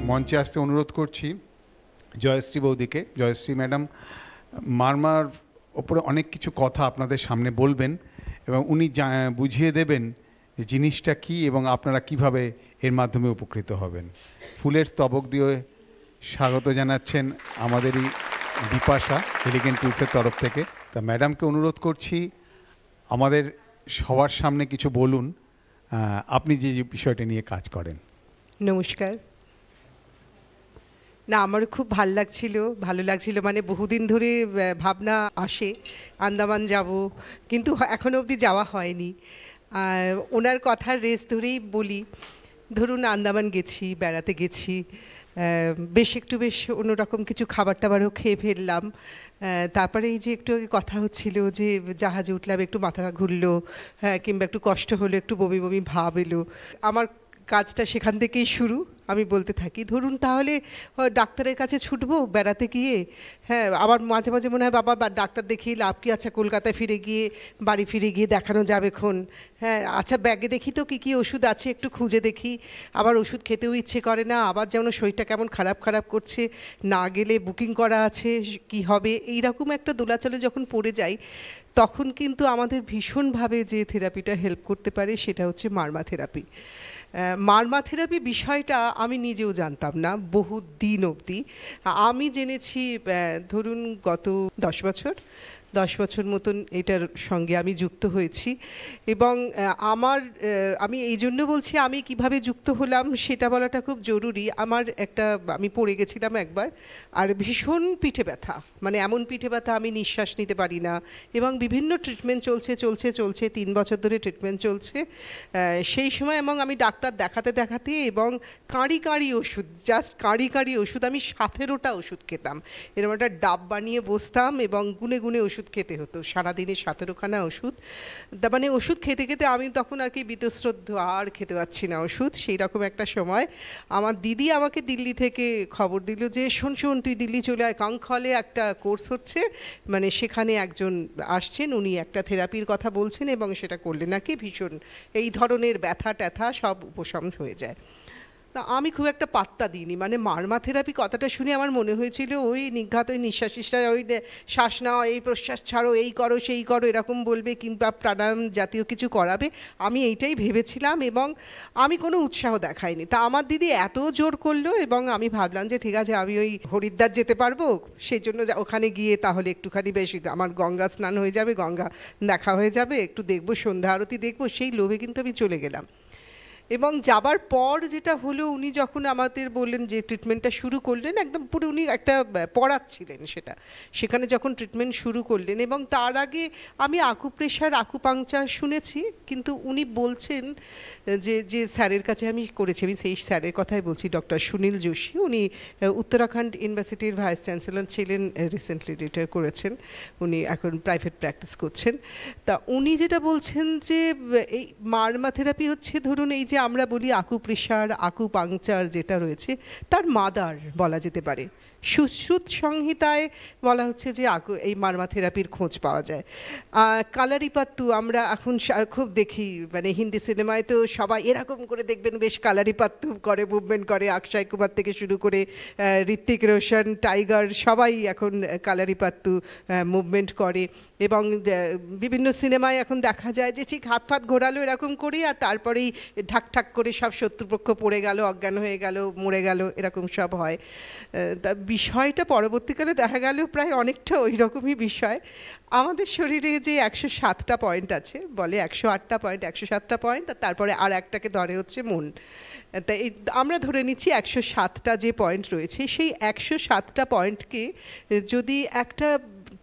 মঞ্চে আসতে অনুরোধ করছি জয়শ্রী বৌদিকে। জয়শ্রী ম্যাডাম মারমার ওপরে অনেক কিছু কথা আপনাদের সামনে বলবেন এবং উনি বুঝিয়ে দেবেন যে জিনিসটা কী এবং আপনারা কিভাবে এর মাধ্যমে উপকৃত হবেন। ফুলের স্তবক দিয়ে স্বাগত জানাচ্ছেন আমাদেরই বিপাশা এলিগেন্ট টুলসের তরফ থেকে। তা ম্যাডামকে অনুরোধ করছি আমাদের সবার সামনে কিছু বলুন, আপনি যে বিষয়টা নিয়ে কাজ করেন। নমস্কার। না, আমারও খুব ভালো লাগছিল, মানে বহুদিন ধরে ভাবনা আসে আন্দামান যাব, কিন্তু এখনও অবধি যাওয়া হয়নি। ওনার কথার রেস ধরেই বলি, ধরুন আন্দামান গেছি, বেড়াতে গেছি, বেশ অন্যরকম কিছু খাবার টাবারও খেয়ে ফেললাম। তারপরে এই যে একটু আগে কথা হচ্ছিল যে জাহাজে উঠলাম, একটু মাথা ঘুরলো, কিংবা একটু কষ্ট হলো, একটু বমি বমি ভাব এলো। আমার কাজটা সেখান থেকেই শুরু। আমি বলতে থাকি, ধরুন তাহলে ডাক্তারের কাছে ছুটবো বেড়াতে গিয়ে, আবার মাঝে মাঝে মনে হয় বাবা ডাক্তার দেখিয়ে লাভ কি, আচ্ছা কলকাতায় বাড়ি ফিরে গিয়ে দেখানো যাবে খন, আচ্ছা ব্যাগে দেখি তো কী কী ওষুধ আছে, একটু খুঁজে দেখি। আবার ওষুধ খেতেও ইচ্ছে করে না, আবার যেমন শরীরটা কেমন খারাপ করছে, না গেলে বুকিং করা আছে কি হবে, এইরকম একটা দোলাচলে যখন পড়ে যাই, তখন কিন্তু আমাদের ভীষণভাবে যে থেরাপিটা হেল্প করতে পারে সেটা হচ্ছে মারমা থেরাপি। মারমা থেরাপি বিষয়টা আমি নিজেও জানতাম না বহু দিন অবধি। আমি জেনেছি ধরুন গত 10 বছর মতন এটার সঙ্গে আমি যুক্ত হয়েছি। এবং আমি এই জন্য বলছি আমি কিভাবে যুক্ত হলাম সেটা বলাটা খুব জরুরি। আমি পড়ে গেছিলাম একবার, আর ভীষণ পিঠে ব্যথা, মানে এমন পিঠে ব্যথা আমি নিঃশ্বাস নিতে পারি না, এবং বিভিন্ন ট্রিটমেন্ট চলছে 3 বছর ধরে ট্রিটমেন্ট চলছে সেই সময়। এবং আমি ডাক্তার দেখাতে এবং কাঁড়ি ওষুধ, জাস্ট কাঁড়ি ওষুধ, আমি 17টা ওষুধ খেতাম, এরকম একটা ডাব বানিয়ে বসতাম এবং গুনে ওষুধ খেতে হতো, সারাদিনে 17খানা ওষুধ। মানে ওষুধ খেতে আমি তখন আর কি বীতশ্রদ্ধ, আর খেতে পারছি না ওষুধ। সেই রকম একটা সময় আমার দিদি আমাকে দিল্লি থেকে খবর দিল যে শোন তুই দিল্লি চলে আয়, কাংখলে একটা কোর্স হচ্ছে, মানে সেখানে একজন আসছেন, উনি একটা থেরাপির কথা বলছেন এবং সেটা করলে নাকি ভীষণ এই ধরনের ব্যথা ট্যাথা সব উপশম হয়ে যায়। তা আমি খুব একটা পাত্তা দিইনি, মানে মারমা থেরাপি কথাটা শুনে আমার মনে হয়েছিল ওই নিঘাত, ওই নিঃশ্বাস ওই শ্বাস নাও, এই প্রশ্বাস ছাড়ো, এই করো সেই করো, এরকম বলবে, কিংবা প্রাণায়াম জাতীয় কিছু করাবে, আমি এইটাই ভেবেছিলাম এবং আমি কোনো উৎসাহ দেখাইনি। তা আমার দিদি এত জোর করলো এবং আমি ভাবলাম যে ঠিক আছে, আমি ওই হরিদ্বার যেতে পারবো, সেই জন্য ওখানে গিয়ে তাহলে একটুখানি বেশি আমার গঙ্গা স্নান হয়ে যাবে, গঙ্গা দেখা হয়ে যাবে, একটু দেখবো, সন্ধ্যা আরতি দেখবো, সেই লোভে কিন্তু আমি চলে গেলাম। এবং যাবার পর যেটা হলো, উনি যখন আমাদের বললেন যে ট্রিটমেন্টটা শুরু করলেন, একদম পুরো উনি একটা পড়াচ্ছিলেন সেখানে যখন ট্রিটমেন্ট শুরু করলেন, এবং তার আগে আমি আকুপ্রেশার, আকুপাংচার শুনেছি, কিন্তু উনি বলছেন যে স্যারের কাছে আমি করেছি, আমি সেই স্যারের কথাই বলছি, ডক্টর সুনীল যোশী। উনি উত্তরাখণ্ড ইউনিভার্সিটির ভাইস চ্যান্সেলর ছিলেন, রিসেন্টলি রিটায়ার করেছেন, উনি এখন প্রাইভেট প্র্যাকটিস করছেন। তা উনি যেটা বলছেন যে এই মারমা থেরাপি হচ্ছে, ধরুন এই যে আমরা বলি আকুপ্রেশার, আকুপাংচার যেটা রয়েছে, তার মাদার বলা যেতে পারে। সুশ্রুত সংহিতায় বলা হচ্ছে যে এই মারমা থেরাপির খোঁজ পাওয়া যায়। কালারিপাত্তু আমরা এখন খুব দেখি, মানে হিন্দি সিনেমায় তো সবাই এরকম করে দেখবেন, বেশ কালারিপাত্তু করে, মুভমেন্ট করে, অক্ষয় কুমার থেকে শুরু করে ঋত্বিক রোশন, টাইগার, সবাই এখন কালারিপাত্তু মুভমেন্ট করে। এবং বিভিন্ন সিনেমায় এখন দেখা যায় যে ঠিক হাত ফাত ঘোরালো এরকম করি, আর তারপরেই ঠাক করে সব শত্রুপক্ষ পড়ে গেল, অজ্ঞান হয়ে গেল, মরে গেল, এরকম সব হয়। তা বিষয়টা পরবর্তীকালে দেখা গেল প্রায় অনেকটা ওই রকমই বিষয়। আমাদের শরীরে যে 107টা পয়েন্ট আছে, বলে 108টা পয়েন্ট, 107টা পয়েন্ট, আর তারপরে আর একটাকে ধরে হচ্ছে মন। তাই আমরা ধরে নিচ্ছি 107টা যে পয়েন্ট রয়েছে, সেই 107টা পয়েন্টকে যদি একটা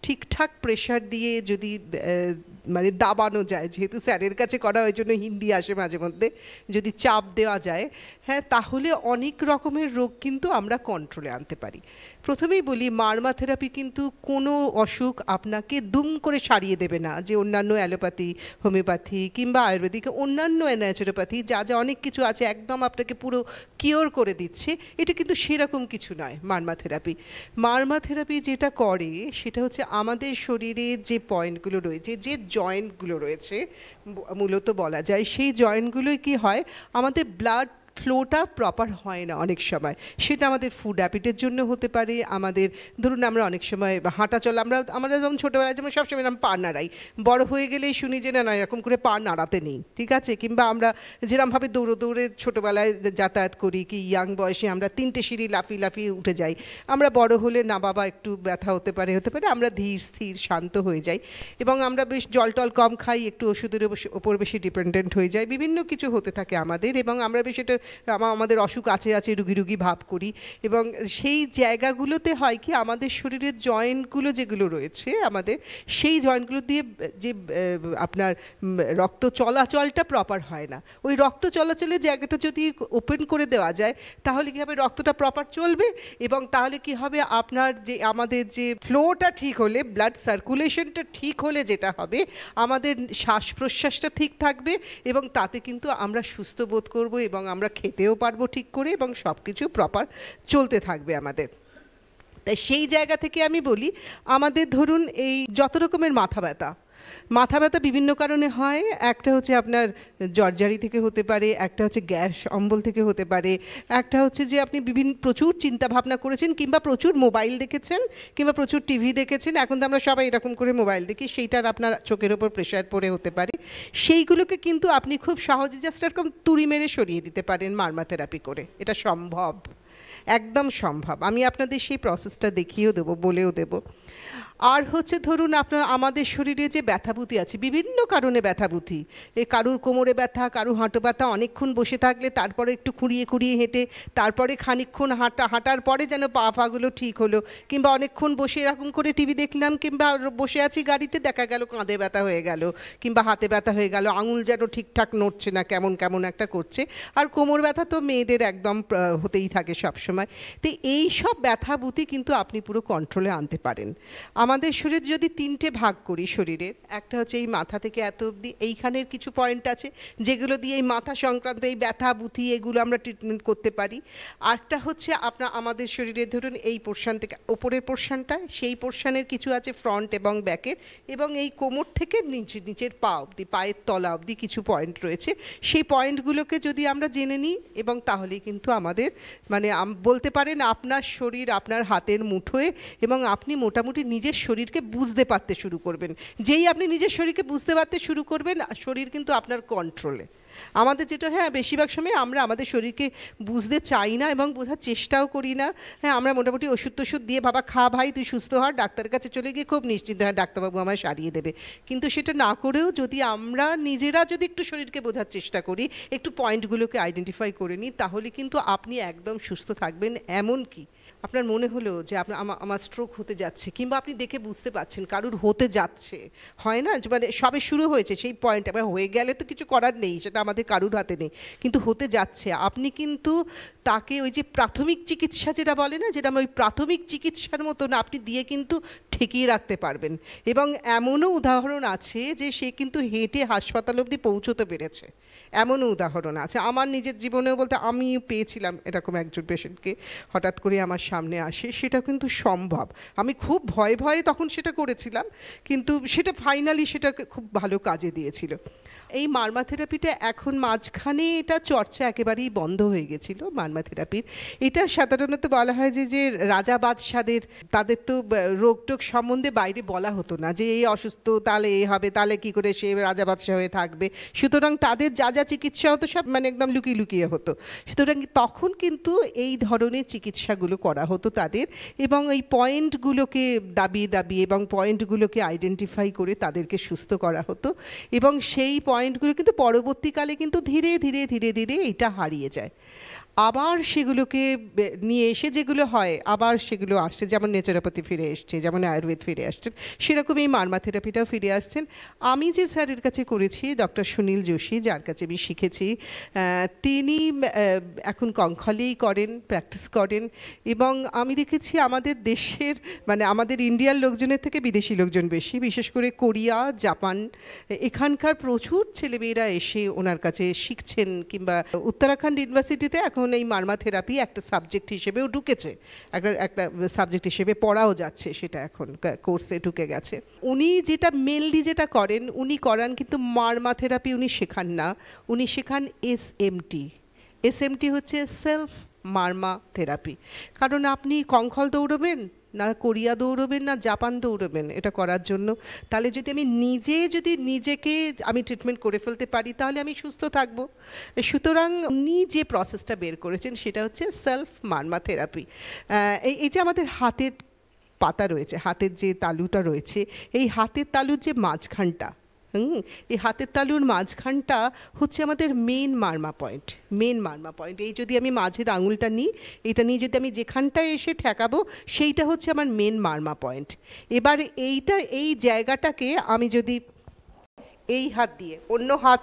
ঠিকঠাক প্রেশার দিয়ে যদি মানে দাবানো যায়, যেহেতু স্যারের কাছে করা ওই জন্য হিন্দি আসে মাঝে মধ্যে, যদি চাপ দেওয়া যায়, তাহলে অনেক রকমের রোগ কিন্তু আমরা কন্ট্রোলে আনতে পারি। প্রথমেই বলি, মারমা থেরাপি কিন্তু কোনো অসুখ আপনাকে দুম করে সারিয়ে দেবে না, যে অন্যান্য অ্যালোপ্যাথি, হোমিওপ্যাথি কিংবা আয়ুর্বেদিক, অন্যান্য ন্যাচুরোপ্যাথি যা অনেক কিছু আছে একদম আপনাকে পুরো কিওর করে দিচ্ছে, এটা কিন্তু সেরকম কিছু নয় মারমা থেরাপি। মারমা থেরাপি যেটা করে সেটা হচ্ছে আমাদের শরীরে যে পয়েন্টগুলো রয়েছে, যে জয়েন্টগুলো রয়েছে মূলত বলা যায়, সেই জয়েন্টগুলোই কি হয়, আমাদের ব্লাড ফ্লোটা প্রপার হয় না অনেক সময়। সেটা আমাদের ফুড হ্যাবিটের জন্য হতে পারে, আমাদের ধরুন আমরা অনেক সময় হাঁটা চলা, আমরা যেমন ছোটোবেলায় যেমন সবসময় এরকম পা নাড়াই, বড় হয়ে গেলেই শুনি যে না না এরকম করে পা নাড়াতে নেই, ঠিক আছে? কিংবা আমরা যেরকমভাবে দৌড়ে দৌড়ে ছোটোবেলায় যাতায়াত করি, কি ইয়াং বয়সে আমরা 3টে সিঁড়ি লাফিয়ে লাফিয়ে উঠে যাই, আমরা বড় হলে না বাবা একটু ব্যথা হতে পারে, আমরা ধীর স্থির শান্ত হয়ে যাই এবং আমরা বেশ জল টল কম খাই, একটু ওষুধের ওপর বেশি ডিপেন্ডেন্ট হয়ে যায়, বিভিন্ন কিছু হতে থাকে আমাদের, এবং আমরা বেশ এটা আমাদের অসুখ আছে আছে রুগী রুগী ভাব করি। এবং সেই জায়গাগুলোতে হয় কি, আমাদের শরীরের জয়েন্টগুলো যেগুলো রয়েছে আমাদের, সেই জয়েন্টগুলো দিয়ে যে আপনার রক্ত চলাচলটা প্রপার হয় না। ওই রক্ত চলাচলের জায়গাটা যদি ওপেন করে দেওয়া যায় তাহলে কি হবে, রক্তটা প্রপার চলবে, এবং তাহলে কি হবে, আপনার যে আমাদের যে ফ্লোটা ঠিক হলে, ব্লাড সার্কুলেশনটা ঠিক হলে যেটা হবে, আমাদের শ্বাস প্রশ্বাসটা ঠিক থাকবে এবং তাতে কিন্তু আমরা সুস্থ বোধ করব এবং আমরা খেতেও পারবো ঠিক করে এবং সব কিছু প্রপার চলতে থাকবে আমাদের। তাই সেই জায়গা থেকে আমি বলি, আমাদের ধরুন এই যত রকমের মাথা ব্যথা বিভিন্ন কারণে হয়। একটা হচ্ছে আপনার জর্জারি থেকে হতে পারে, একটা হচ্ছে গ্যাস অম্বল থেকে হতে পারে, একটা হচ্ছে যে আপনি প্রচুর চিন্তা ভাবনা করেছেন, কিংবা প্রচুর মোবাইল দেখেছেন, কিংবা প্রচুর টিভি দেখেছেন। এখন তো আমরা সবাই এরকম করে মোবাইল দেখি, সেইটার আপনার চোখের ওপর প্রেশার পড়ে হতে পারে। সেইগুলোকে কিন্তু আপনি খুব সহজে জাস্ট এরকম তুড়ি মেরে সরিয়ে দিতে পারেন মারমা থেরাপি করে। এটা সম্ভব, একদম সম্ভব। আমি আপনাদের সেই প্রসেসটা দেখিয়েও দেবো, বলেও দেবো। আর হচ্ছে ধরুন আমাদের শরীরে যে ব্যথাভূতি আছে, বিভিন্ন কারণে ব্যথাভূতি, কারুর কোমরে ব্যথা, কারুর হাঁটু ব্যথা, অনেকক্ষণ বসে থাকলে তারপরে একটু খুঁড়িয়ে খুঁড়িয়ে হেঁটে তারপরে খানিকক্ষণ হাঁটার পরে যেন পা ফাগুলো ঠিক হলো, কিংবা অনেকক্ষণ বসে এরকম করে টিভি দেখলাম, কিংবা বসে আছি গাড়িতে, দেখা গেল কাঁধে ব্যথা হয়ে গেল, কিংবা হাতে ব্যথা হয়ে গেল, আঙুল যেন ঠিকঠাক নড়ছে না, কেমন কেমন একটা করছে। আর কোমর ব্যথা তো মেয়েদের একদম হতেই থাকে সবসময়। তো এই সব ব্যথাভূতি কিন্তু আপনি পুরো কন্ট্রোলে আনতে পারেন। আমাদের শরীর যদি 3টে ভাগ করি শরীরের, একটা হচ্ছে এই মাথা থেকে এত অবধি, এইখানের কিছু পয়েন্ট আছে যেগুলো দিয়ে এই মাথা সংক্রান্ত এই ব্যথা বুথি এগুলো আমরা ট্রিটমেন্ট করতে পারি। আরটা হচ্ছে আমাদের শরীরে ধরুন এই পোর্শন থেকে ওপরের পোর্শনটা, সেই পোর্শনের কিছু আছে ফ্রন্ট এবং ব্যাকের, এবং এই কোমর থেকে নিচের পা অবধি, পায়ের তলা অবধি কিছু পয়েন্ট রয়েছে। সেই পয়েন্টগুলোকে যদি আমরা জেনে নিই, এবং তাহলেই কিন্তু আমাদের মানে বলতে পারেন আপনার শরীর আপনার হাতের মুঠোয়, এবং আপনি মোটামুটি নিজের শরীরকে বুঝতে পারতে শুরু করবেন। যেই আপনি নিজের শরীরকে বুঝতে পারতে শুরু করবেন, শরীর কিন্তু আপনার কন্ট্রোলে। আমাদের যেটা, হ্যাঁ বেশিরভাগ সময় আমরা আমাদের শরীরকে বুঝতে চাই না এবং বোঝার চেষ্টাও করি না। হ্যাঁ, আমরা মোটামুটি ওষুধ টষুধ দিয়ে, বাবা খা ভাই তুই সুস্থ হ, ডাক্তারের কাছে চলে গিয়ে খুব নিশ্চিন্ত হয় ডাক্তারবাবু আমায় সারিয়ে দেবে। কিন্তু সেটা না করেও যদি আমরা নিজেরা যদি একটু শরীরকে বোঝার চেষ্টা করি, একটু পয়েন্টগুলোকে আইডেন্টিফাই করে নিই, তাহলে কিন্তু আপনি একদম সুস্থ থাকবেন। এমন কি আপনার মনে হলো যে আমার স্ট্রোক হতে যাচ্ছে, কিংবা আপনি দেখে বুঝতে পারছেন কারুর হতে যাচ্ছে, হয় না যে মানে সবে শুরু হয়েছে সেই পয়েন্ট, আবার হয়ে গেলে তো কিছু করার নেই, সেটা আমাদের কারুর হাতে নেই, কিন্তু হতে যাচ্ছে, আপনি কিন্তু তাকে ওই যে প্রাথমিক চিকিৎসা যেটা বলে না, যেটা ওই প্রাথমিক চিকিৎসার মতন আপনি দিয়ে কিন্তু ঠেকিয়ে রাখতে পারবেন। এবং এমনও উদাহরণ আছে যে সে কিন্তু হেঁটে হাসপাতাল অবধি পৌঁছতে পেরেছে, এমনও উদাহরণ আছে। আমার নিজের জীবনেও বলতে আমি পেয়েছিলাম এরকম একজন পেশেন্টকে, হঠাৎ করে আমার সামনে আসে, সেটা কিন্তু সম্ভব। আমি খুব ভয়ে ভয়ে তখন সেটা করেছিলাম, কিন্তু সেটা ফাইনালি সেটা খুব ভালো কাজে দিয়েছিল। এই মারমা থেরাপিটা এখন মাঝখানে এটা চর্চা একেবারেই বন্ধ হয়ে গেছিল মারমা থেরাপির। এটা সাধারণত বলা হয় যে রাজা বাদশাদের, তাদের তো রোগ টোগ সম্বন্ধে বাইরে বলা হতো না, যে এই অসুস্থ তাহলে এই হবে, তাহলে কি করে সে রাজা বাদশা হয়ে থাকবে, সুতরাং তাদের যা যা চিকিৎসা হতো সব মানে একদম লুকিয়ে লুকিয়ে হতো। সুতরাং তখন কিন্তু এই ধরনের চিকিৎসাগুলো করা হতো তাদের, এবং এই পয়েন্টগুলোকে দাবিয়ে দাবিয়ে এবং পয়েন্টগুলোকে আইডেন্টিফাই করে তাদেরকে সুস্থ করা হতো। এবং সেই পয়েন্টগুলো কিন্তু পরবর্তীকালে কিন্তু ধীরে ধীরে ধীরে ধীরে এটা হারিয়ে যায়। আবার সেগুলোকে নিয়ে এসে যেগুলো হয়, আবার সেগুলো আসছে, যেমন নেচারোপ্যাথি ফিরে এসছে, যেমন আয়ুর্বেদ ফিরে আসছেন, সেরকম এই মারমা থেরাপিটাও ফিরে আসছেন। আমি যে স্যারের কাছে করেছি, ডক্টর সুনীল যোশী, যার কাছে আমি শিখেছি, তিনি এখন কঙ্খালেই করেন, প্র্যাকটিস করেন। এবং আমি দেখেছি আমাদের দেশের মানে আমাদের ইন্ডিয়ার লোকজনের থেকে বিদেশি লোকজন বেশি, বিশেষ করে কোরিয়া, জাপান, এখানকার প্রচুর ছেলেমেয়েরা এসে ওনার কাছে শিখছেন। কিংবা উত্তরাখণ্ড ইউনিভার্সিটিতে এখন এখন এই মার্মা থেরাপি একটা সাবজেক্ট হিসেবেও ঢুকেছে, একটা সাবজেক্ট হিসেবে পড়াও যাচ্ছে, সেটা এখন কোর্সে ঢুকে গেছে। উনি যেটা মেনলি যেটা করেন, উনি করান কিন্তু মার্মা থেরাপি উনি শেখান না, উনি শেখান এসএমটি। এসএমটি হচ্ছে সেলফ মার্মা থেরাপি। কারণ আপনি কঙ্খল দৌড়বেন না, কোরিয়া দৌড়বেন না, জাপান দৌড়বেন এটা করার জন্য। তাহলে যদি আমি নিজেকে আমি ট্রিটমেন্ট করে ফেলতে পারি তাহলে আমি সুস্থ থাকব। সুতরাং উনি যে প্রসেসটা বের করেছেন সেটা হচ্ছে সেলফ মার্মা থেরাপি। এই যে আমাদের হাতের পাতা রয়েছে, হাতের যে তালুটা রয়েছে, এই হাতের তালুর যে মাঝখানটা, এই হাতের তালুর মাঝখানটা হচ্ছে আমাদের মেন মার্মা পয়েন্ট। এই যদি আমি মাঝের আঙুলটা নিই, এটা নিয়ে যদি আমি যেখানটায় এসে ঠেকাবো সেইটা হচ্ছে আমার মেন মার্মা পয়েন্ট। এবার এই জায়গাটাকে আমি যদি এই হাত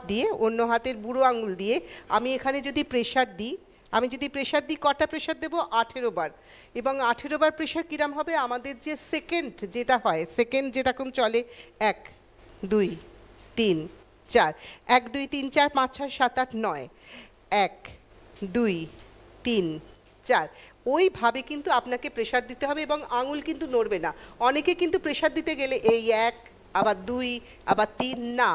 দিয়ে অন্য হাতের বুড়ো আঙুল দিয়ে আমি এখানে যদি প্রেশার দিই, কটা প্রেশার দেবো? 18 বার। এবং 18 বার প্রেশার কিরম হবে? আমাদের যে সেকেন্ড যেটা হয়, সেকেন্ড যেরকম চলে 1 2 3 4, 1 2 3 4 5 6 7 8 9, 1 2 3 4, ওইভাবে কিন্তু আপনাকে প্রেশার দিতে হবে এবং আঙুল কিন্তু নড়বে না। অনেকে কিন্তু প্রেশার দিতে গেলে এই 1 আবার 2 আবার 3, না,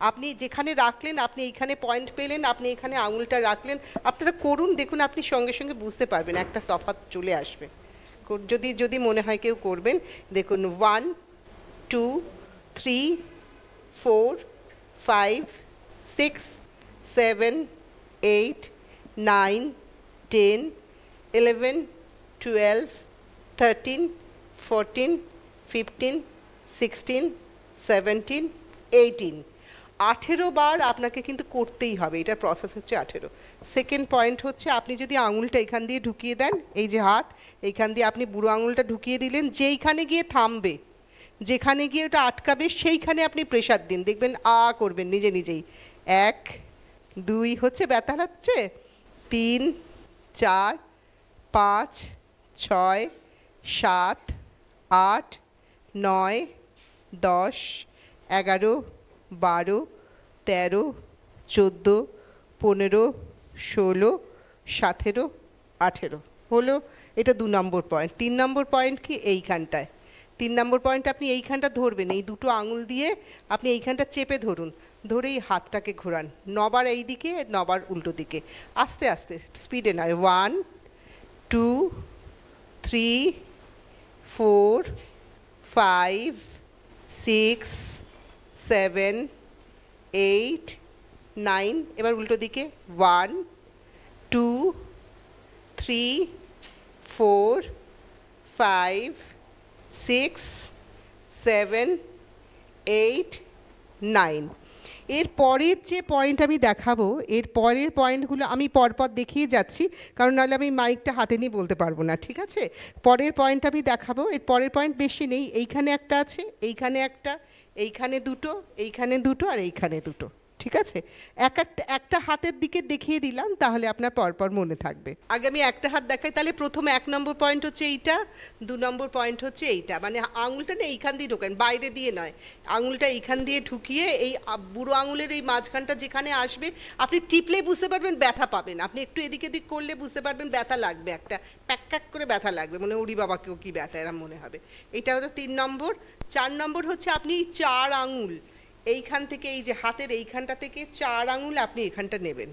আপনি যেখানে রাখলেন, আপনি এইখানে পয়েন্ট পেলেন, আপনি এখানে আঙুলটা রাখলেন, আপনারা করুন, দেখুন আপনি সঙ্গে সঙ্গে বুঝতে পারবেন, একটা তফাৎ চলে আসবে। যদি মনে হয় কেউ করবেন, দেখুন 1 2 3 4 5 6 7 8 9 10 11 12 13 14 15 16 17 18, 18 বার আপনাকে কিন্তু করতেই হবে। এটার প্রসেস হচ্ছে 18। সেকেন্ড পয়েন্ট হচ্ছে আপনি যদি আঙুলটা এখান দিয়ে ঢুকিয়ে দেন, এই যে হাত এইখান দিয়ে আপনি বুড়ো আঙুলটা ঢুকিয়ে দিলেন, যেইখানে গিয়ে থামবে, যেখানে গিয়ে ওটা আটকাবে সেইখানে আপনি প্রেশার দিন, দেখবেন করবেন নিজেই। 1 2 হচ্ছে, ব্যথা হচ্ছে, 3 4 5 6 7 8 9 10 11 12 13 14 15 16 17 18 হলো। এটা 2 নম্বর পয়েন্ট। 3 নম্বর পয়েন্ট কি? এইখানটায় 3 নম্বর পয়েন্ট আপনি এইখানটা ধরবেন, এই দুটো আঙুল দিয়ে আপনি এইখানটা চেপে ধরুন, ধরে এই হাতটাকে ঘোরান 9 বার এই দিকে, 9 বার উল্টো দিকে, আস্তে আস্তে স্পিডে নয়। 1 2 3 4 5 6 7 8 9, এবার উল্টো দিকে 1 2 3 4 5 6 7 8 9। এর পরের যে পয়েন্ট আমি দেখাবো, এর পরের পয়েন্টগুলো আমি পরপর দেখিয়ে যাচ্ছি, কারণ নাহলে আমি মাইকটা হাতে নিয়ে বলতে পারবো না, ঠিক আছে? পরের পয়েন্ট আমি দেখাবো। এর পরের পয়েন্ট বেশি নেই, এইখানে একটা আছে, এইখানে একটা, এইখানে দুটো, এইখানে দুটো আর এইখানে দুটো, ঠিক আছে? একটা হাতের দিকে দেখিয়ে দিলাম, তাহলে আপনার পরপর মনে থাকবে। আগে আমি একটা হাত দেখাই, তাহলে প্রথম 1 নম্বর পয়েন্ট হচ্ছে এইটা, 2 নম্বর পয়েন্ট হচ্ছে এইটা, মানে আঙুলটা না এইখান দিয়ে ঢোকেন, বাইরে দিয়ে নয়, আঙুলটা এইখান দিয়ে ঢুকিয়ে এই বুড়ো আঙুলের এই মাঝখানটা যেখানে আসবে, আপনি টিপলেই বুঝতে পারবেন ব্যথা পাবেন, আপনি একটু এদিক এদিক করলে বুঝতে পারবেন ব্যথা লাগবে, একটা প্যাক করে ব্যথা লাগবে, মনে উড়ি বাবাকেও কি ব্যথা এরম মনে হবে। এইটা হচ্ছে 3 নম্বর। 4 নম্বর হচ্ছে আপনি 4 আঙুল এইখান থেকে, এই যে হাতের এইখানটা থেকে 4 আঙুল আপনি এখানটা নেবেন,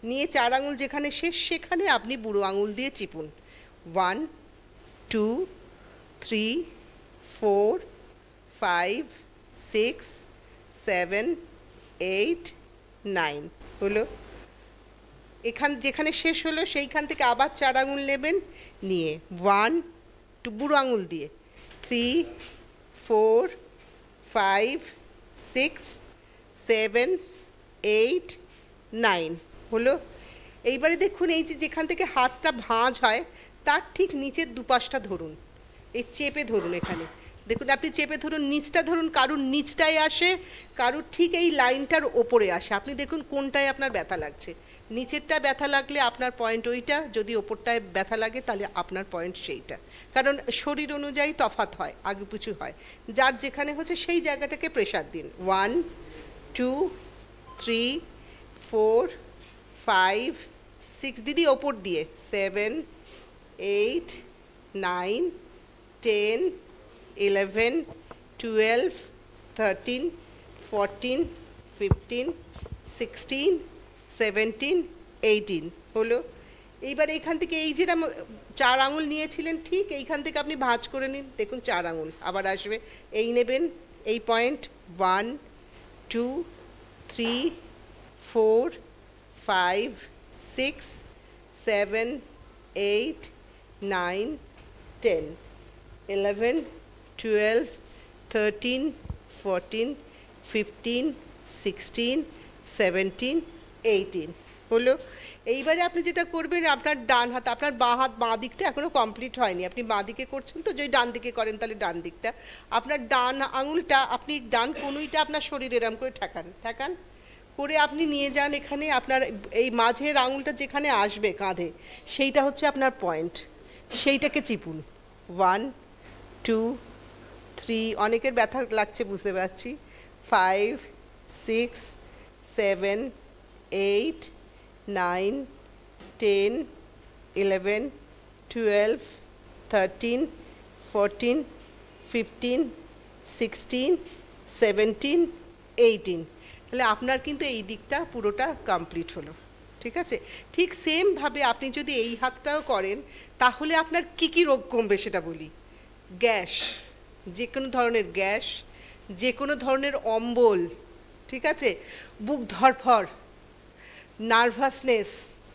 নিয়ে 4 আঙুল যেখানে শেষ সেখানে আপনি বুড়ো আঙুল দিয়ে চিপুন। 1 2 3 4 5 6 7 8 9 হলো। যেখানে শেষ হলো সেইখান থেকে আবার 4 আঙুল নেবেন, নিয়ে 1 2 বুড়ো আঙুল দিয়ে 3 4 5 6 7 8 9 হলো। এইবারে দেখুন, এই যে যেখান থেকে হাতটা ভাঁজ হয় তার ঠিক নিচের দুপাশটা ধরুন, এই চেপে ধরুন, এখানে দেখুন আপনি চেপে ধরুন, নিচটা ধরুন, কারুর নিচটায় আসে, কারুর ঠিক এই লাইনটার ওপরে আসে, আপনি দেখুন কোনটায় আপনার ব্যথা লাগছে। নিচেরটা ব্যথা লাগলে আপনার পয়েন্ট ওইটা, যদি ওপরটায় ব্যথা লাগে তাহলে আপনার পয়েন্ট সেইটা, কারণ শরীর অনুযায়ী তফাৎ হয়, আগে পিছু হয়, যার যেখানে হচ্ছে সেই জায়গাটাকে প্রেশার দিন। 1 2 3 4 5 6 দিদি ওপর দিয়ে 7 8 9 10 11 12 13 14 15 16 17 18 হলো। এইবার এইখান থেকে এই যেটা 4 আঙুল নিয়েছিলেন ঠিক এইখান থেকে আপনি ভাঁজ করে নিন, দেখুন 4 আঙুল আবার আসবে। এই নেবেন, এই পয়েন্ট 1 2 3 4 5 6 7 8 9 10 11 12 13 14 15 16 17 18 হলো। এইবারে আপনি যেটা করবেন, আপনার ডান হাত, আপনার বাঁ দিকটা এখনো কমপ্লিট হয়নি, আপনি বাঁ দিকে করছেন তো, যদি ডান দিকে করেন তাহলে ডান দিকটা, আপনার ডান আঙুলটা আপনি ডান কনুইটা আপনার শরীরে এরম করে ঠেকান করে আপনি নিয়ে যান এখানে, আপনার এই মাঝের আঙুলটা যেখানে আসবে কাঁধে সেইটা হচ্ছে আপনার পয়েন্ট, সেইটাকে চিপুন। 1 2 3, অনেকের ব্যথা লাগছে বুঝতে পারছি, 5 6 7 8 9 10 11 12 13 14 15 16 17 18, তাহলে আপনার কিন্তু এই দিকটা পুরোটা কমপ্লিট হলো। ঠিক আছে, ঠিক সেমভাবে আপনি যদি এই হাতটাও করেন তাহলে আপনার কি কি রোগ কমবে সেটা বলি। গ্যাস, যে কোনো ধরনের গ্যাস, যে কোনো ধরনের অম্বল, ঠিক আছে, বুক ধড়ফড়, নার্ভাসনেস,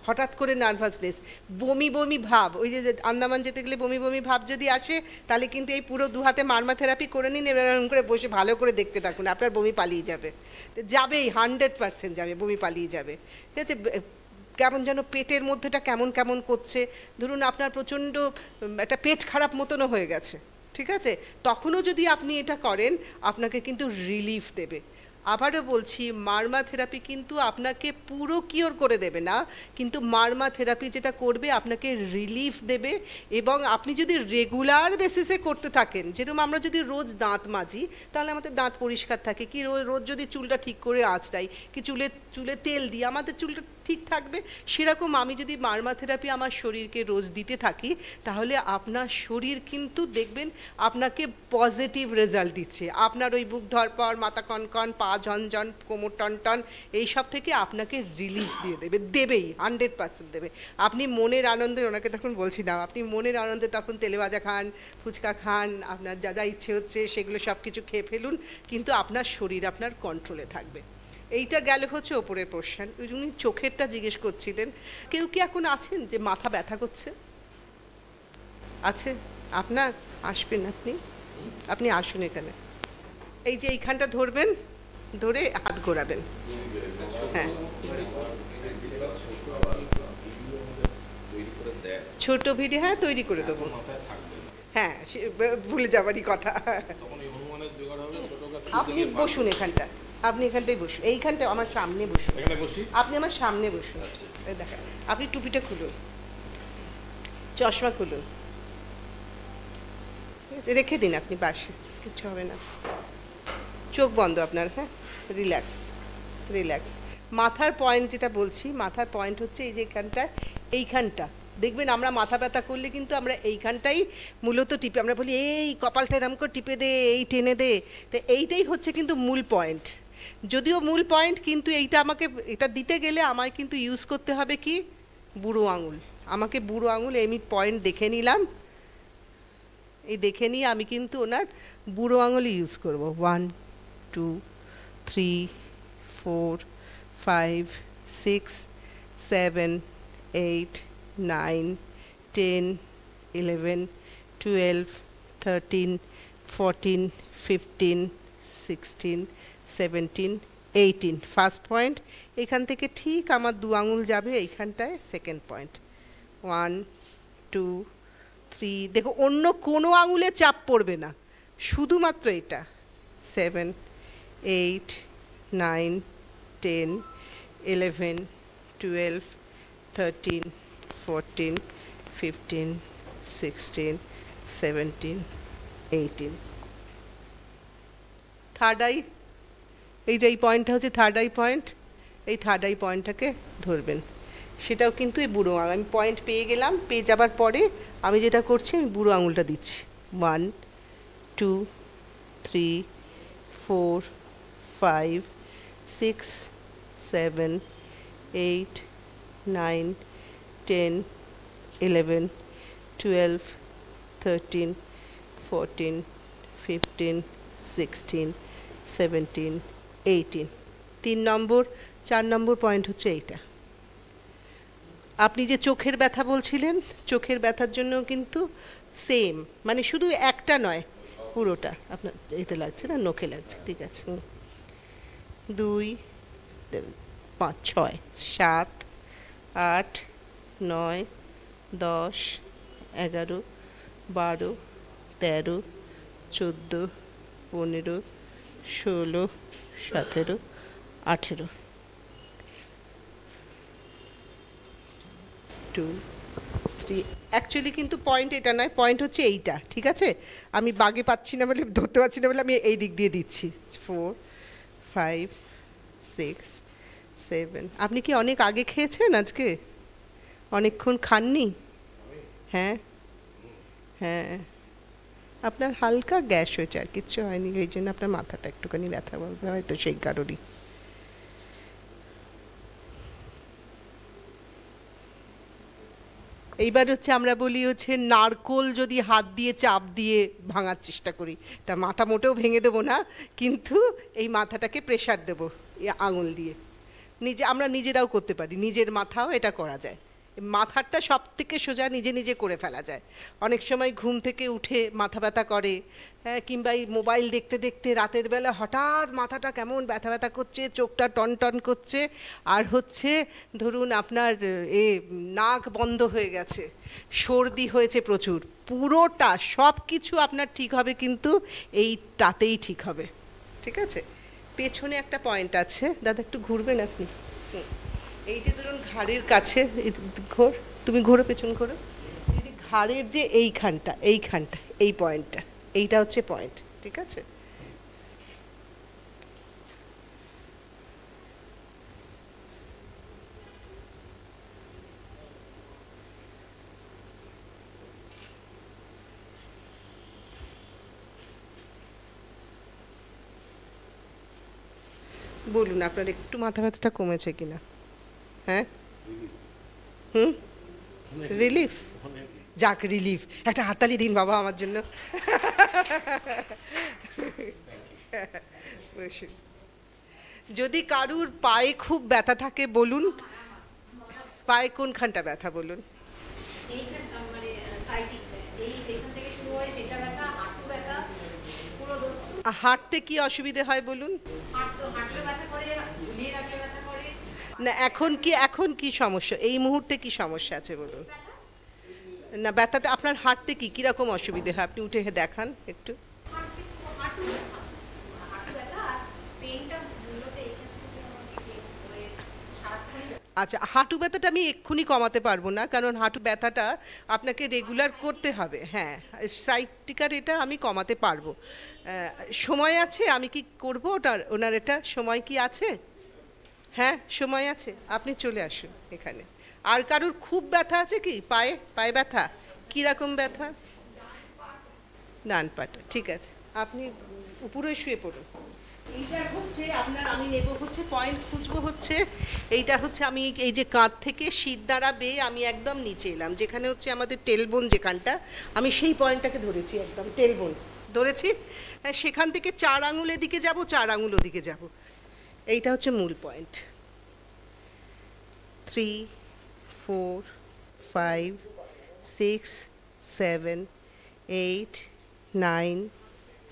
হঠাৎ করে নার্ভাসনেস, বমি বমি ভাব, ওই যে আন্দামান যেতে গেলে বমি বমি ভাব যদি আসে তাহলে কিন্তু এই পুরো 2 হাতে মারমা থেরাপি করে নিন, এরকম করে বসে ভালো করে দেখতে থাকুন, আপনার বমি পালিয়ে যাবে, যাবেই 100% যাবে, বমি পালিয়ে যাবে। ঠিক আছে, কেমন যেন পেটের মধ্যেটা কেমন কেমন করছে, ধরুন আপনার প্রচণ্ড একটা পেট খারাপ মতনও হয়ে গেছে, ঠিক আছে, তখনও যদি আপনি এটা করেন আপনাকে কিন্তু রিলিফ দেবে। আবারও বলছি, মারমা থেরাপি কিন্তু আপনাকে পুরো কিওর করে দেবে না, কিন্তু মারমা থেরাপি যেটা করবে আপনাকে রিলিফ দেবে, এবং আপনি যদি রেগুলার বেসিসে করতে থাকেন, যেরকম আমরা যদি রোজ দাঁত মাজি তাহলে আমাদের দাঁত পরিষ্কার থাকে, কি রোজ যদি চুলটা ঠিক করে আঁচড়াই, কি চুলে তেল দিই আমাদের চুলটা ঠিক থাকবে, সেরকম আমি যদি মারমা থেরাপি আমার শরীরকে রোজ দিতে থাকি তাহলে আপনার শরীর কিন্তু দেখবেন আপনাকে পজিটিভ রেজাল্ট দিচ্ছে, আপনার ওই বুক ধড়ফড়, মাথা কনকন, পা ঝনঝন, কোমর টনটন, এইসব থেকে আপনাকে রিলিফ দিয়ে দেবেই 100% দেবে। আপনি মনের আনন্দে, ওনাকে তখন বলছি না, আপনি মনের আনন্দে তখন তেলে ভাজা খান, ফুচকা খান, আপনার যা যা ইচ্ছে হচ্ছে সেগুলো সব কিছু খেয়ে ফেলুন, কিন্তু আপনার শরীর আপনার কন্ট্রোলে থাকবে। এইটা গেল হচ্ছে ওপরের পোর্শন। উনি চোখেরটা জিজ্ঞেস করছিলেন, কেউ কি এখন আছেন যে মাথা ব্যথা করছে? আছে আপনার? আসবেন, আপনি আসুন এখানে, এই যে এইখানটা ধরবেন, ধরে হাত ঘোরাবেন, হ্যাঁ, ছোট ভিডিও, হ্যাঁ তৈরি করে দেবো, হ্যাঁ ভুলে যাবারই কথা। আপনি বসুন এখানটা, আপনি এখানটাই বসুন, এইখানটা আমার সামনে বসুন, আপনি আমার সামনে বসুন, দেখেন আপনি টুপিটা খুলুন, চশমা খুলুন, রেখে দিন আপনি পাশে, কিচ্ছু হবে না, চোখ বন্ধ আপনার, হ্যাঁ রিল্যাক্স রিল্যাক্স। মাথার পয়েন্ট যেটা বলছি, মাথার পয়েন্ট হচ্ছে এই যে এইখানটা দেখবেন, আমরা মাথা ব্যথা করলে কিন্তু আমরা এইখানটাই মূলত টিপে, আমরা বলি এই কপালটা এরম করে টিপে দে, এই টেনে দে, তো এইটাই হচ্ছে কিন্তু মূল পয়েন্ট, যদিও মূল পয়েন্ট, কিন্তু এইটা আমাকে, এটা দিতে গেলে আমায় কিন্তু ইউজ করতে হবে কি বুড়ো আঙুল, আমাকে বুড়ো আঙুল, আমি পয়েন্ট দেখে নিলাম, এই দেখে নিয়ে আমি কিন্তু ওনার বুড়ো আঙুল ইউজ করব। 1 2 3 4 5 6 7 8 9 10 11 12 13 14 15 16 17 18, ফার্স্ট পয়েন্ট, এখান থেকে ঠিক আমার 2 আঙুল যাবে এইখানটায়, সেকেন্ড পয়েন্ট 1 2 3, দেখো অন্য কোনো আঙুলে চাপ পড়বে না, শুধুমাত্র এটা 7 8 9 10 11 12 13 14 15 16 17 18, থার্ড আই, এই যে এই পয়েন্টটা হচ্ছে থার্ড আই পয়েন্ট, এই থার্ড আই পয়েন্টটাকে ধরবেন, সেটাও কিন্তু এই বুড়ো আঙুল। আমি পয়েন্ট পেয়ে গেলাম, পেয়ে যাবার পরে আমি যেটা করছি, আমি বুড়ো আঙুলটা দিচ্ছি। 1 2 3 4 5 6 7 8 9 10 11 12 13 14 15 16 17 18। 3 নম্বর 4 নম্বর পয়েন্ট হচ্ছে এইটা। আপনি যে চোখের ব্যথা বলছিলেন, চোখের ব্যথার জন্য কিন্তু সেম, মানে শুধু একটা নয়, পুরোটা আপনার এতে লাগছে না, নখে লাগছে, ঠিক আছে। 2 5 6 7 8 9 10 11 12 13 14 15 16 17 18। 2 3। অ্যাকচুয়ালি কিন্তু পয়েন্ট এটা নয়, পয়েন্ট হচ্ছে এইটা, ঠিক আছে। আমি বাগে পাচ্ছি না বলে, ধরতে পারছি না বলে আমি এই দিক দিয়ে দিচ্ছি। 4 5 6 7। আপনি কি অনেক আগে খেয়েছেন আজকে? অনেকক্ষণ খাননি? হ্যাঁ হ্যাঁ, আপনার হালকা গ্যাস হয়েছে, আর কিচ্ছু হয়নি, এই জন্য আপনার মাথাটা একটুখানি ব্যথা বলবে হয়তো, সেই কারণেই। এইবার হচ্ছে আমরা বলি হচ্ছে নারকোল যদি হাত দিয়ে চাপ দিয়ে ভাঙার চেষ্টা করি, তা মাথা মোটেও ভেঙে দেবো না, কিন্তু এই মাথাটাকে প্রেসার দেবো আঙুল দিয়ে। আমরা নিজেরাও করতে পারি, নিজের মাথাও এটা করা যায়। মাথাটা সব থেকে সোজা নিজে নিজে করে ফেলা যায়। অনেক সময় ঘুম থেকে উঠে মাথা ব্যথা করে, কিংবা এই মোবাইল দেখতে দেখতে রাতের বেলা হঠাৎ মাথাটা কেমন ব্যথা ব্যথা করছে, চোখটা টন টন করছে, আর হচ্ছে ধরুন আপনার নাক বন্ধ হয়ে গেছে, সর্দি হয়েছে প্রচুর, পুরোটা সব কিছু আপনার ঠিক হবে কিন্তু এইটাতেই ঠিক হবে, ঠিক আছে। পেছনে একটা পয়েন্ট আছে, দাদা একটু ঘুরবেন আপনি। এই যে ধরুন ঘাড়ের কাছে, ঘোর, তুমি ঘোরো, পেছন ঘোরো। এই যে ঘাড়ের যে এইখানটা, এই পয়েন্টটা, এইটা হচ্ছে পয়েন্ট, ঠিক আছে। বলুন আপনার একটু মাথা ব্যথাটা কমেছে কিনা? হ্যাঁ, হুম, রিলিফ, যাক রিলিফ, একটা হাততালি দিন বাবা আমার জন্য। যদি কারুর পায়ে খুব ব্যথা থাকে বলুন, পায়ে কোনখানটা ব্যথা বলুন? হাঁটতে কি অসুবিধে হয় বলুন? না এখন কি সমস্যা, এই মুহূর্তে কি সমস্যা আছে বলুন? না ব্যথাতে আপনার হাঁটতে কিরকম অসুবিধে হয়, আপনি উঠে দেখান একটু। আচ্ছা, হাঁটু ব্যথাটা আমি এক্ষুনি কমাতে পারবো না, কারণ হাঁটু ব্যথাটা আপনাকে রেগুলার করতে হবে। হ্যাঁ, সাইটিকার এটা আমি কমাতে পারবো। সময় আছে, আমি কি করবো ওনার এটা সময় কি আছে? হ্যাঁ সময় আছে, আপনি চলে আসুন এখানে। আর কারুর খুব ব্যথা আছে কি পায়ে? পায়ে ব্যথা কিরকম ব্যথা? ডান পাটা, ঠিক আছে, আপনি উপরে শুয়ে পড়ুন। এইটা হচ্ছে আপনার, আমি নেব হচ্ছে পয়েন্ট, খুঁজবো হচ্ছে এইটা হচ্ছে, আমি এই যে কাঁধ থেকে শিরদাঁড়া বেয়ে আমি একদম নিচে এলাম, যেখানে হচ্ছে আমাদের টেলবোন যেখানটা, আমি সেই পয়েন্টটাকে ধরেছি, একদম টেলবোন ধরেছি। সেখান থেকে 4 আঙুল এদিকে যাব, 4 আঙুল ওদিকে যাব, এইটা হচ্ছে মূল পয়েন্ট। 3 4 5 6 7 8 9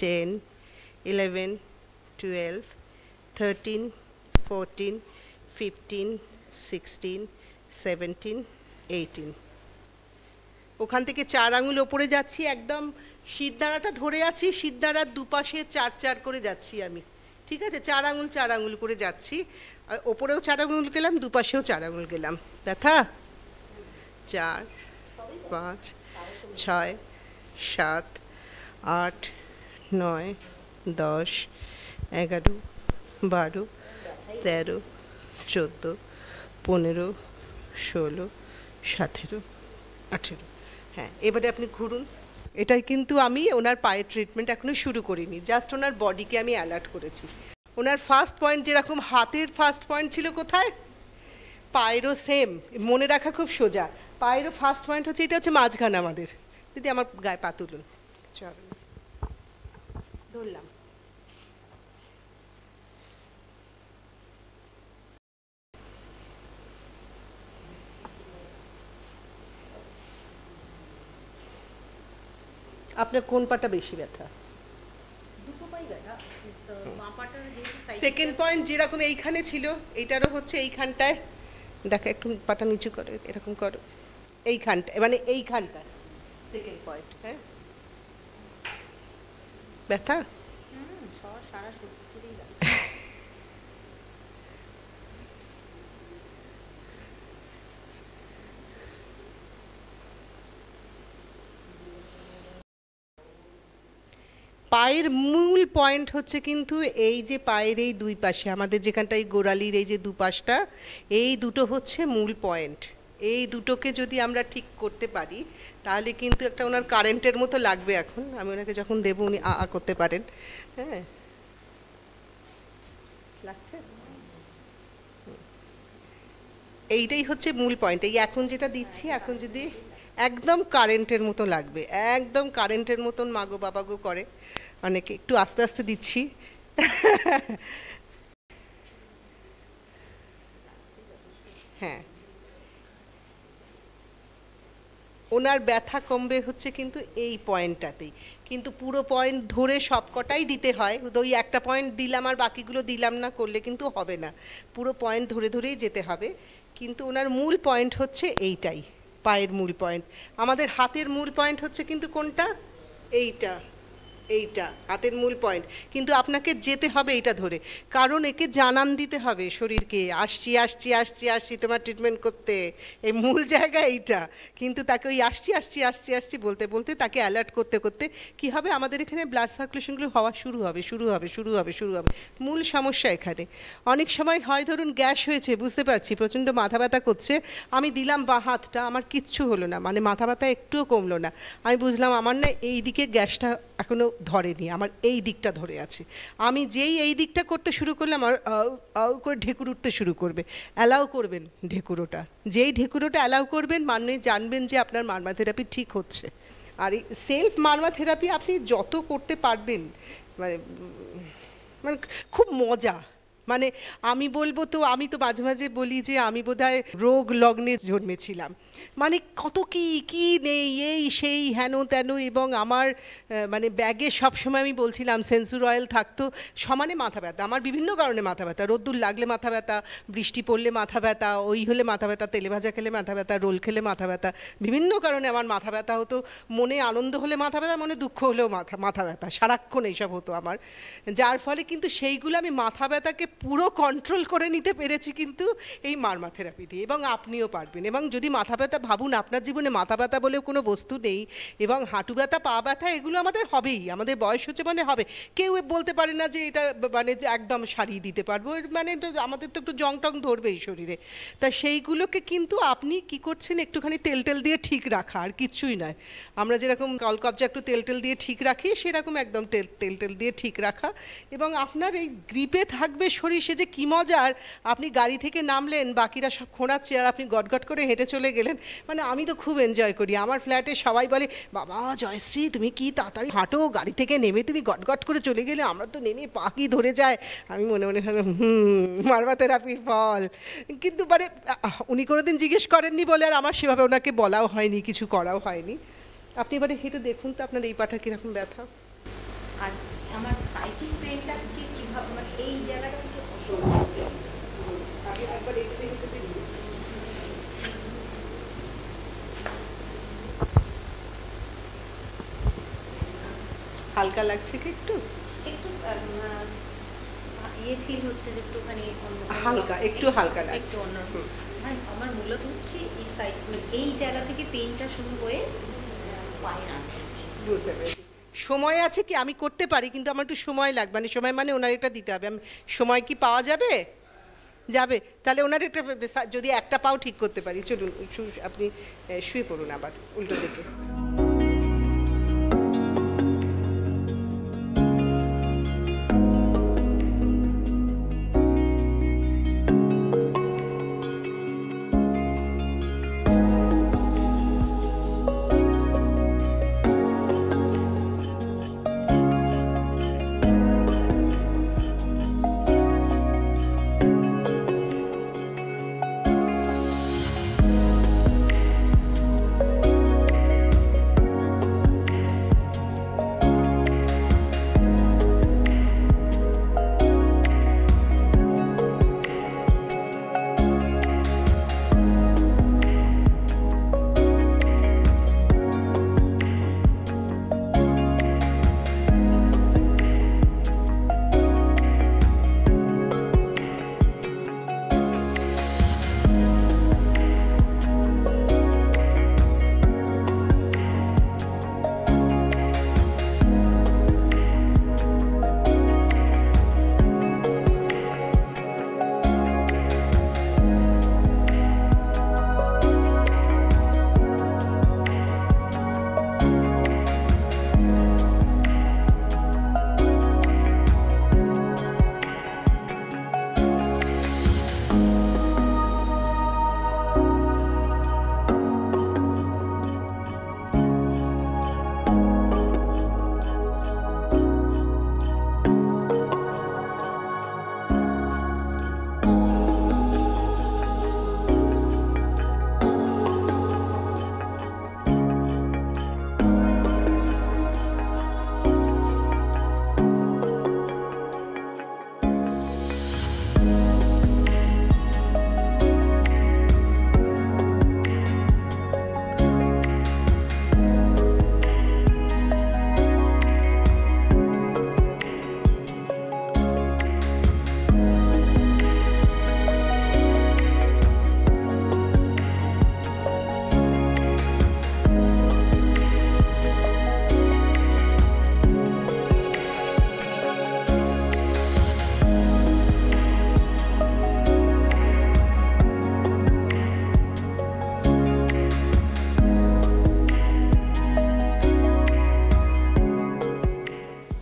10 11 12 13 14 15 16 17 18। ওখান থেকে 4 আঙুল ওপরে যাচ্ছি, একদম শিরদাঁড়াটা ধরে আছি, শিরদাঁড়ার দুপাশে 4 4 করে যাচ্ছি আমি, ঠিক আছে। 4 আঙুল 4 আঙুল করে যাচ্ছি, আর ওপরেও 4 আঙুল গেলাম, দুপাশেও 4 আঙুল গেলাম। ব্যথা? 4 5 6 7 8 9 10 11 12 13 14 15 16, 17, 18। হ্যাঁ, এবারে আপনি ঘুরুন। এটাই কিন্তু আমি ওনার পায়ের ট্রিটমেন্ট এখনো শুরু করিনি, জাস্ট ওনার বডিকে আমি অ্যালার্ট করেছি। ওনার ফার্স্ট পয়েন্ট যেরকম হাতের ফার্স্ট পয়েন্ট ছিল কোথায়, পায়েরও সেম, মনে রাখা খুব সোজা। পায়েরও ফার্স্ট পয়েন্ট হচ্ছে, এটা হচ্ছে মাঝখানে আমাদের। দিদি আমার গায়ে পা তুলুন, চলো ধরলাম। আপনার কোন পাটা বেশি ব্যথা? সেকেন্ড পয়েন্ট যেরকম এইখানে ছিল, এইটারও হচ্ছে এইখানটায়। দেখো একটু পাটা নিচু করো, এরকম করো, এইখানটা মানে এইখানটা সেকেন্ড পয়েন্ট। হ্যাঁ, ব্যথা সারা সত্যি পায়ের মূল পয়েন্ট হচ্ছে কিন্তু এই যে পায়ের এই দুই পাশে আমাদের যেখানটায় গোড়ালির এই যে দুপাশটা, এই দুটো হচ্ছে মূল পয়েন্ট। এই দুটোকে যদি আমরা ঠিক করতে পারি তাহলে কিন্তু একটা ওনার কারেন্টের মতো লাগবে। এখন আমি ওনাকে যখন দেবো উনি আ করতে পারেন। হ্যাঁ, লাগছে। এইটাই হচ্ছে মূল পয়েন্ট। এই এখন যেটা দিচ্ছি, এখন যদি একদম কারেন্টের মতো লাগবে, একদম কারেন্টের মতন মাগো বাবাগো করে অনেকে। একটু আস্তে আস্তে দিচ্ছি। হ্যাঁ, ওনার ব্যথা কমবে হচ্ছে কিন্তু এই পয়েন্টটাতেই। কিন্তু পুরো পয়েন্ট ধরে সবকটাই দিতে হয়, ওই একটা পয়েন্ট দিলাম আর বাকিগুলো দিলাম না করলে কিন্তু হবে না। পুরো পয়েন্ট ধরে ধরেই যেতে হবে। কিন্তু ওনার মূল পয়েন্ট হচ্ছে এইটাই, পায়ের মূল পয়েন্ট। আমাদের হাতের মূল পয়েন্ট হচ্ছে কিন্তু কোনটা, এইটা, এইটা হাতের মূল পয়েন্ট। কিন্তু আপনাকে যেতে হবে এইটা ধরে, কারণ একে জানান দিতে হবে শরীরকে, আসছি আসছি আসছি আসছি তোমার ট্রিটমেন্ট করতে। এই মূল জায়গা এইটা। কিন্তু তাকে ওই আসছি আসছি আসছি আসছি বলতে বলতে তাকে অ্যালার্ট করতে করতে কি হবে, আমাদের এখানে ব্লাড সার্কুলেশনগুলো হওয়া শুরু হবে শুরু হবে শুরু হবে শুরু হবে। মূল সমস্যা এখানে। অনেক সময় হয় ধরুন গ্যাস হয়েছে, বুঝতে পারছি প্রচণ্ড মাথা ব্যথা করছে, আমি দিলাম বাঁ হাতটা, আমার কিচ্ছু হলো না, মানে মাথা ব্যথা একটুও কমলো না। আমি বুঝলাম আমার না এই দিকে গ্যাসটা এখনো ধরেনি, আমার এই দিকটা ধরে আছে। আমি যেই এই দিকটা করতে শুরু করলাম, আমার আউ করে ঢেকুর উঠতে শুরু করবে। অ্যালাউ করবেন ঢেকুরোটা, যেই ঢেকুরোটা অ্যালাউ করবেন মানে জানবেন যে আপনার মারমা থেরাপি ঠিক হচ্ছে। আর এই সেলফ মারমা থেরাপি আপনি যত করতে পারবেন, মানে মানে খুব মজা। মানে আমি বলবো তো, আমি তো মাঝে মাঝে বলি যে আমি বোধহয় রোগ লগ্নে জন্মেছিলাম। মানে কত কি কি নেই, এই সেই হেন তেন। এবং আমার মানে ব্যাগে সবসময় আমি বলছিলাম সেন্সুর অয়েল থাকতো। সমানে মাথা ব্যথা, আমার বিভিন্ন কারণে মাথা ব্যথা, রোদ্দুর লাগলে মাথা ব্যথা, বৃষ্টি পড়লে মাথা ব্যথা, ওই হলে মাথা ব্যথা, তেলে ভাজা খেলে মাথা ব্যথা, রোল খেলে মাথা ব্যথা, বিভিন্ন কারণে আমার মাথা ব্যথা হতো। মনে আনন্দ হলে মাথা ব্যথা, মনে দুঃখ হলেও মাথা ব্যথা, সারাক্ষণ এইসব হতো আমার। যার ফলে কিন্তু সেইগুলো আমি মাথা ব্যথাকে পুরো কন্ট্রোল করে নিতে পেরেছি কিন্তু এই মারমা থেরাপি দিয়ে। এবং আপনিও পারবেন। এবং যদি মাথা ব্যথা, ভাবুন আপনার জীবনে মাথা ব্যথা বলেও কোনো বস্তু নেই, এবং হাঁটু ব্যথা, পা ব্যথা, এগুলো আমাদের হবেই, আমাদের বয়স হচ্ছে মানে হবে। কেউ বলতে পারে না যে এটা মানে একদম সারিয়ে দিতে পারবো, মানে আমাদের তো একটু জং টং ধরবেই শরীরে। তা সেইগুলোকে কিন্তু আপনি কি করছেন, একটুখানি তেল টেল দিয়ে ঠিক রাখা, আর কিচ্ছুই নয়। আমরা যেরকম কলকবজা একটু তেল টেল দিয়ে ঠিক রাখি, সেরকম একদম তেল টেল দিয়ে ঠিক রাখা। এবং আপনার এই গ্রিপে থাকবে শরীর, সে যে কী মজার। আপনি গাড়ি থেকে নামলেন, বাকিরা সব খোঁড়াচ্ছে আর আপনি গটগট করে হেঁটে চলে গেলেন। মানে আমি তো খুব এনজয় করি। আমার ফ্ল্যাটে সবাই বলে, বাবা জয়শ্রী তুমি কি তাড়াতাড়ি হাঁটো, গাড়ি থেকে নেমে তুমি গটগট করে চলে গেলে, আমরা তো নেমে পাখি ধরে যায়। আমি মনে মনে ভাবে মারমা থেরাপির ফল। কিন্তু মানে উনি কোনোদিন জিজ্ঞেস করেননি বলে আর আমার সেভাবে ওনাকে বলাও হয়নি, কিছু করাও হয়নি। আপনি এবারে হেঁটে দেখুন তো আপনার এই পাটা কীরকম ব্যথা। আর আমার সাইকিং পেইনটা কি কিভাবে, মানে এই জায়গাটা থেকে একবার হেঁটে হেঁটে দেখুন। হালকা লাগছে কি একটু? একটু ইয়ে ফিল হচ্ছে যে একটুখানি হালকা, একটু হালকা লাগছে, একটু অন্যরকম। আমার মূলত হচ্ছে এই সাইড, এই জায়গা থেকে পেইনটা শুরু হয়ে পায়ে আসে। বুঝতে পেরেছি। সময় আছে কি, আমি করতে পারি কিন্তু আমার একটু সময় লাগবে, মানে সময় মানে ওনার এটা দিতে হবে। আমি সময় কি পাওয়া যাবে? যাবে? তাহলে ওনার একটা যদি একটা পাও ঠিক করতে পারি, চলুন আপনি শুয়ে পড়ুন আবার উল্টো দিকে।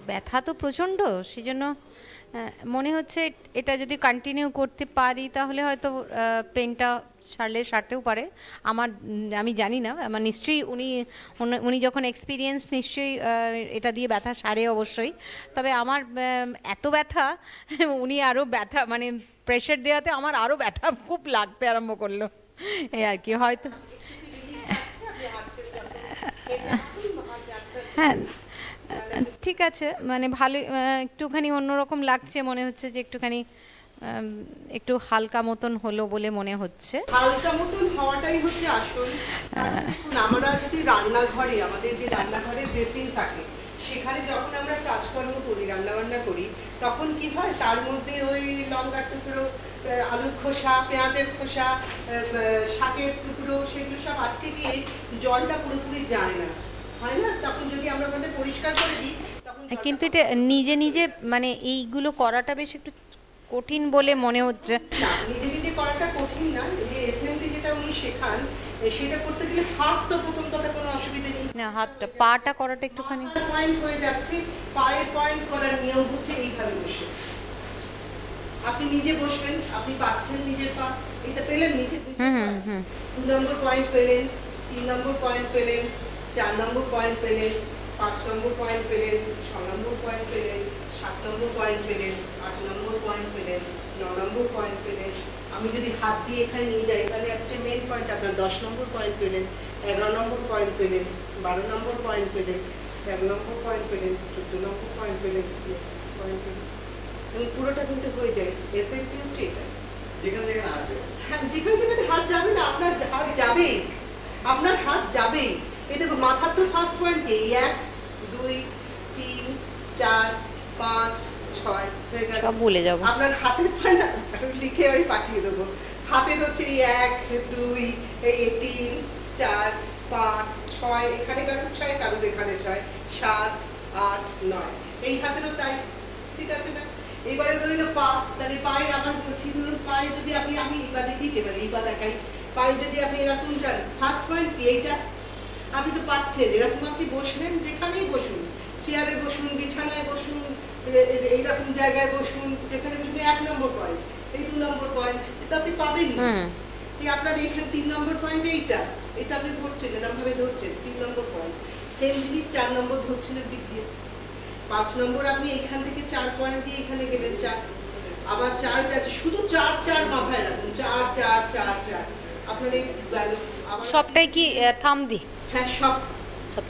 ব্যথা তো প্রচণ্ড, সেজন্য মনে হচ্ছে এটা যদি কন্টিনিউ করতে পারি তাহলে হয়তো পেনটা সারতেও পারে। আমি জানি না, আমার নিশ্চয়ই উনি যখন এক্সপিরিয়েন্স নিশ্চয়ই এটা দিয়ে ব্যথা সারে অবশ্যই। তবে আমার এত ব্যথা, উনি আরও ব্যথা মানে প্রেশার দেওয়াতে আমার আরও ব্যথা খুব লাগতে আরম্ভ করলো, এই আর কি। হয়তো হ্যাঁ ঠিক আছে, মানে ভালো, একটুখানি অন্যরকম লাগছে, মনে হচ্ছে যে একটুখানি একটু হালকা মতন হলো বলে মনে হচ্ছে। হালকা মতন হওয়াটাই হচ্ছে আসল। আমরা যদি রান্নাঘরে, আমাদের যে রান্নাঘরের বেসিন থাকে, সেখানে যখন আমরা কাজকর্ম করি, রান্নাবান্না করি, তখন কি হয়, তার মধ্যে ওই লঙ্কার টুকরো, আলুর খোসা, পেঁয়াজের খোসা, শাকের টুকরো, সেগুলো সব আটকে গিয়ে জলটা পুরোপুরি যায় না, হয় না? তখন যদি আমরা ওখানে পরিষ্কার করে দিই, তখন কিন্তু এটা নিজে নিজে মানে এইগুলো করাটা বেশ একটু কঠিন বলে মনে হচ্ছে। না, নিজে নিজে করাটা কঠিন না। যে এসএমটি যেটা উনি শেখান, সেটা করতে গেলে হাত তো প্রথম কথা কোনো অসুবিধা নেই, না হাতটা পাটা করাটা একটুখানি পয়েন্ট হয়ে যাচ্ছে। পায়ের পয়েন্ট করার নিয়ম হচ্ছে এইভাবে বসে। আপনি নিজে বসবেন, আপনি পাচ্ছেন নিজের পা, এটা পেলেন নিচে, 2 নম্বর পয়েন্ট পেলেন, 3 নম্বর পয়েন্ট পেলেন, 4 নম্বর পয়েন্ট পেলেন, 5 নম্বর পয়েন্ট পেলেন, 6 নম্বর পয়েন্ট পেলেন, 7 নম্বর পয়েন্ট পেলেন, 8 নম্বর পয়েন্ট পেলেন, 9 নম্বর পয়েন্ট পেলেন। আমি যদি হাত দিয়ে এখানে নিয়ে যাই তাহলে হচ্ছে মেন পয়েন্ট আপনার 10 নম্বর পয়েন্ট পেলেন, 11 নম্বর পয়েন্ট পেলেন, 12 নম্বর পয়েন্ট পেলেন, 13 নম্বর পয়েন্ট পেলেন, 14 নম্বর পয়েন্ট পেলেন, পয়েন্ট পেলেন, এবং পুরোটা কিন্তু হয়ে যায়। এফেক্ট হচ্ছে এটা। যেখানে যেখানে আসবে, হ্যাঁ, যেখানে যেখানে হাত যাবে না, আপনার হাত যাবেই, আপনার হাত যাবেই। এই দেখুন, মাথার তো ফার্স্ট পয়েন্ট কি, 1 2 3 4 5 6 হয়ে গেল, সব ভুলে যাব। আপনার হাতের পয়েন্ট লিখে আমি পাঠিয়ে দেবো। হাতের হচ্ছে 1 2 এই 3 4 5 6, এখানে কারোর 6, কারোর এখানে 6 7 8 9, এই হাতেরও তাই, ঠিক আছে না? এবারে রইল পা, তাহলে পায়ের আমার বলছি, ধরুন পা পায়ে যদি আপনি, আমি এই পা দিকেই চেপে এই পা দেখাই, পায়ে যদি আপনি এরকম যান, ফার্স্ট পয়েন্ট কি এইটা, আপনি তো পাচ্ছেন, এরকম আপনি বসলেন, যেখানেই বসুন, চেয়ারে বসুন, বিছানায় বসুন, এইরকম জায়গায় বসুন, যেখানে বসুন, 1 নম্বর পয়েন্ট, এই 2 নম্বর পয়েন্ট, এটা আপনি পাবেন। এই আপনার এখানে 3 নম্বর পয়েন্ট এইটা, এটা আপনি ধরছেন, এরকম ভাবে ধরছেন, 3 নম্বর পয়েন্ট। সেম জিনিস 4 নম্বর ধরছেন এর দিক দিয়ে, 5 নম্বর আপনি এখান থেকে 4 পয়েন্ট দিয়ে এখানে গেলেন 4, আবার 4 যাচ্ছে, শুধু 4 4 মাথায় রাখুন, 4 4 4 4, আপনার এই গেল। সবটাই কি থাম দি? হ্যাঁ, সব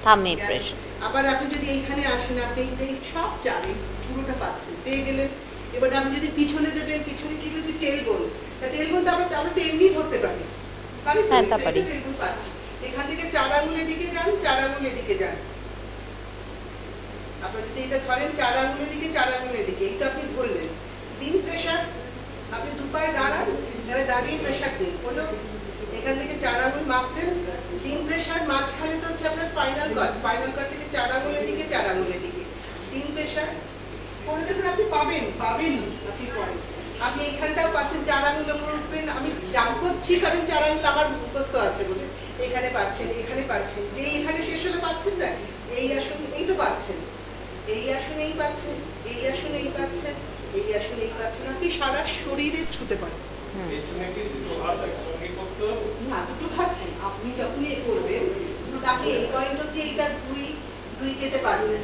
থামে প্রেশার। আবার আপনি যদি এইখানে আসেন, আপনি এই সব 4 পুরোটা পাচ্ছেন, পেয়ে গেলেন। এবার আপনি যদি পিছনে দেবেন, পিছনে কি বলছি, টেলবোন, টেলবোনটা আমরা টেলনি ধরতে পারি, হ্যাঁ, তা পারি। টেলবোন পাচ্ছি, এখান থেকে 4 আঙুলের দিকে যান, 4 আঙুলের দিকে যান, আপনি যদি এটা ধরেন 4 আঙুলের দিকে, 4 আঙুলের দিকে, এইটা আপনি ধরলেন, 3 প্রেশার, আপনি 2 পায়ে দাঁড়ান, এবার দাঁড়িয়ে প্রেশার দিন, হলো এখান থেকে 4 আঙুল মাপলেন, 3 প্রেশার, মাঝখানে তো হচ্ছে আপনার স্পাইনাল কর্ড, স্পাইনাল কর্ড থেকে 4 আঙুলের দিকে, 4 আঙুলের দিকে, 3 প্রেশার করে দেখুন, আপনি পাবেন আপনি পড়েন, আপনি এখানটাও পাচ্ছেন, 4 আঙুল উপর উঠবেন, আমি জাম্প করছি কারণ 4 আঙুল আমার মুখস্থ আছে বলে, এখানে পাচ্ছেন, এখানে পাচ্ছেন, যে এখানে শেষ হলে পাচ্ছেন না, এই আসন, এই তো পাচ্ছেন, এই আসন এই পাচ্ছেন, এই আসন এই পাচ্ছেন, এই আসন এই পাচ্ছেন, আপনি সারা শরীরে ছুতে পারেন। না, দুটো হাত নেই, আপনি যখন এ করবেন, আপনি এই পয়েন্ট অব্দি এইটা 2 যেতে পারবেন,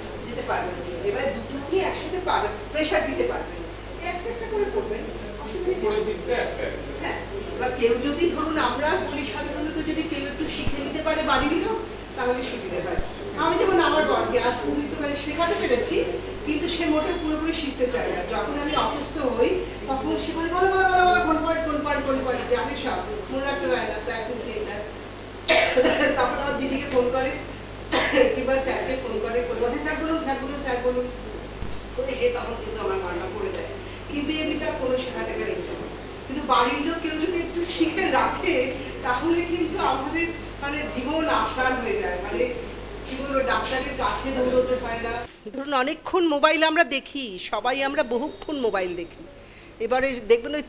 এবার দুটো কি একসাথে পারবেন, প্রেশার দিতে পারবেন, একটা একটা করে করবেন, হ্যাঁ। এবার কেউ যদি ধরুন, আমরা বলি সাধারণত যদি কেউ একটু শিখে নিতে পারে বাড়িরও, তাহলে সুবিধা হয়। আমি যেমন আমার বরকে আজ পর্যন্ত মানে শেখাতে পেরেছি, কিন্তু সে মোটে পুরোপুরি শিখতে চায় না। যখন আমি অসুস্থ হই, তখন সে বলে বলো বলো বলো বলো, কোন পয়েন্ট জানে, সব মনে রাখতে পারে না, তখন আমার দিদিকে ফোন করে কিংবা স্যারকে ফোন করে, বলে স্যার বলুন, করে সে তখন কিন্তু আমার মানটা করে দেয়। কিন্তু এমনিটা কোনো শেখাটাকার ইচ্ছে নেই, কিন্তু বাড়ির লোক কেউ যদি একটু শিখে রাখে, তাহলে কিন্তু আমাদের মানে জীবন আসান হয়ে যায়, মানে ডাক্তারের কাছে দৌড়তে হয় না। ধরুন অনেকক্ষণ মোবাইল আমরা দেখি, সবাই আমরা বহুক্ষণ মোবাইল দেখি, এবারে দেখবেন ওই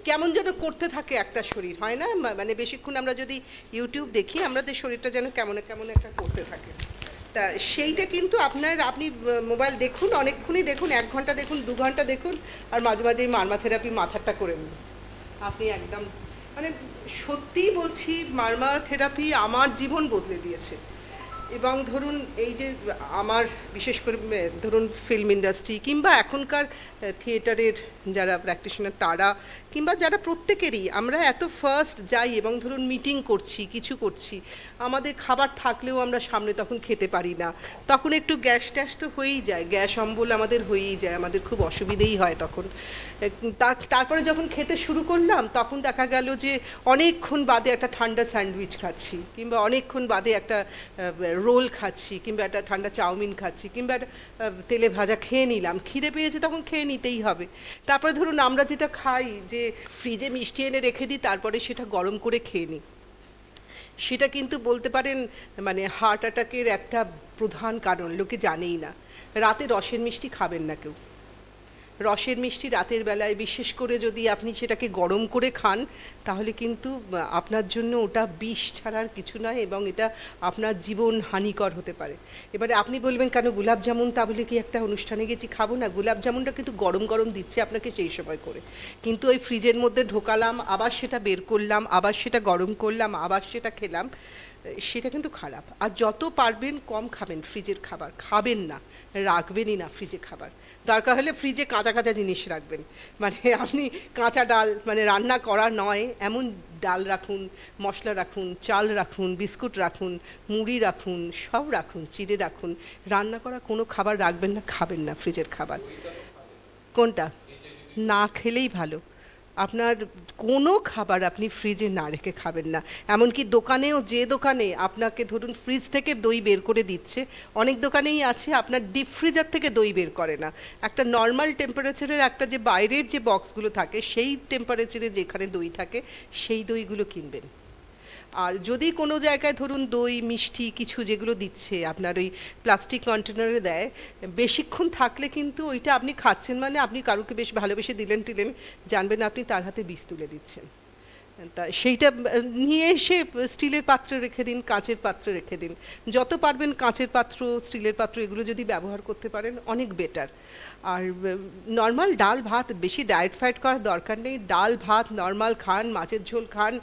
কেমন যেন করতে থাকে একটা শরীর, হয় না, মানে বেশিক্ষণ আমরা যদি ইউটিউব দেখি, আমাদের শরীরটা যেন কেমন কেমন একটা করতে থাকে। তা সেইটা কিন্তু আপনি মোবাইল দেখুন, অনেকক্ষণই দেখুন, 1 ঘন্টা দেখুন, 2 ঘন্টা দেখুন, আর মাঝে মাঝে মারমা থেরাপি মাথাটা করে নিন, আপনি একদম মানে সত্যিই বলছি, মারমা থেরাপি আমার জীবন বদলে দিয়েছে। এবং ধরুন এই যে আমার বিশেষ করে ধরুন ফিল্ম ইন্ডাস্ট্রি কিংবা এখনকার থিয়েটারের যারা প্র্যাকটিশনার, তারা কিংবা যারা প্রত্যেকেরই, আমরা এত ফার্স্ট যাই এবং ধরুন মিটিং করছি, কিছু করছি, আমাদের খাবার থাকলেও আমরা সামনে তখন খেতে পারি না, তখন একটু গ্যাস ট্যাস তো হয়েই যায়, গ্যাস অম্বল আমাদের হয়েই যায়, আমাদের খুব অসুবিধেই হয় তখন। তারপরে যখন খেতে শুরু করলাম, তখন দেখা গেল যে অনেকক্ষণ বাদে একটা ঠান্ডা স্যান্ডউইচ খাচ্ছি, কিংবা অনেকক্ষণ বাদে একটা রোল খাচ্ছি, কিংবা একটা ঠান্ডা চাউমিন খাচ্ছি, কিংবা একটা তেলে ভাজা খেয়ে নিলাম, খিদে পেয়েছে তখন খেয়ে নিতেই হবে। তারপরে ধরুন আমরা যেটা খাই, যে ফ্রিজে মিষ্টি এনে রেখে দিই, তারপরে সেটা গরম করে খেয়ে নিই, সেটা কিন্তু বলতে পারেন মানে হার্ট অ্যাটাকের একটা প্রধান কারণ, লোকে জানেই না। রাতে রসের মিষ্টি খাবেন না কেউ, রসের মিষ্টি রাতের বেলায় বিশেষ করে যদি আপনি সেটাকে গরম করে খান, তাহলে কিন্তু আপনার জন্য ওটা বিষ ছাড়ার কিছু নয়, এবং এটা আপনার জীবন হানিকর হতে পারে। এবারে আপনি বলবেন কেন গোলাপ জামুন, তাহলে কি একটা অনুষ্ঠানে গেছি খাবো না? গোলাপ জামুনটা কিন্তু গরম গরম দিচ্ছে আপনাকে সেই সময় করে, কিন্তু ওই ফ্রিজের মধ্যে ঢোকালাম, আবার সেটা বের করলাম, আবার সেটা গরম করলাম, আবার সেটা খেলাম, সেটা কিন্তু খারাপ। আর যত পারবেন কম খাবেন ফ্রিজের খাবার, খাবেন না, রাখবেনই না ফ্রিজে খাবার। দরকার হলে ফ্রিজে কাঁচা কাঁচা জিনিস রাখবেন, মানে আপনি কাঁচা ডাল, মানে রান্না করা নয় এমন ডাল রাখুন, মশলা রাখুন, চাল রাখুন, বিস্কুট রাখুন, মুড়ি রাখুন, সব রাখুন, চিড়ে রাখুন, রান্না করা কোনো খাবার রাখবেন না, খাবেন না ফ্রিজের খাবার। কোনটা? না খেলেই ভালো। আপনার কোনো খাবার আপনি ফ্রিজে না রেখে খাবেন না। এমনকি দোকানেও, যে দোকানে আপনাকে ধরুন ফ্রিজ থেকে দই বের করে দিচ্ছে, অনেক দোকানেই আছে আপনার ডিপ ফ্রিজার থেকে দই বের করে না, একটা নর্মাল টেম্পারেচারের একটা যে বাইরের যে বক্সগুলো থাকে, সেই টেম্পারেচারে যেখানে দই থাকে সেই দইগুলো কিনবেন। আর যদি কোনো জায়গায় ধরুন দই মিষ্টি কিছু যেগুলো দিচ্ছে আপনার ওই প্লাস্টিক কন্টেনারে দেয়, বেশিক্ষণ থাকলে কিন্তু ওইটা আপনি খাচ্ছেন মানে আপনি কারুকে বেশ ভালোবেসে দিলেন টিলেন, জানবেন আপনি তার হাতে বিষ তুলে দিচ্ছেন। তা সেইটা নিয়ে এসে স্টিলের পাত্রে রেখে দিন, কাঁচের পাত্রে রেখে দিন। যত পারবেন কাঁচের পাত্র, স্টিলের পাত্র এগুলো যদি ব্যবহার করতে পারেন অনেক বেটার। আর নর্মাল ডাল ভাত, বেশি ডায়েট ফায়েট করার দরকার নেই, ডাল ভাত নর্মাল খান, মাছের ঝোল খান,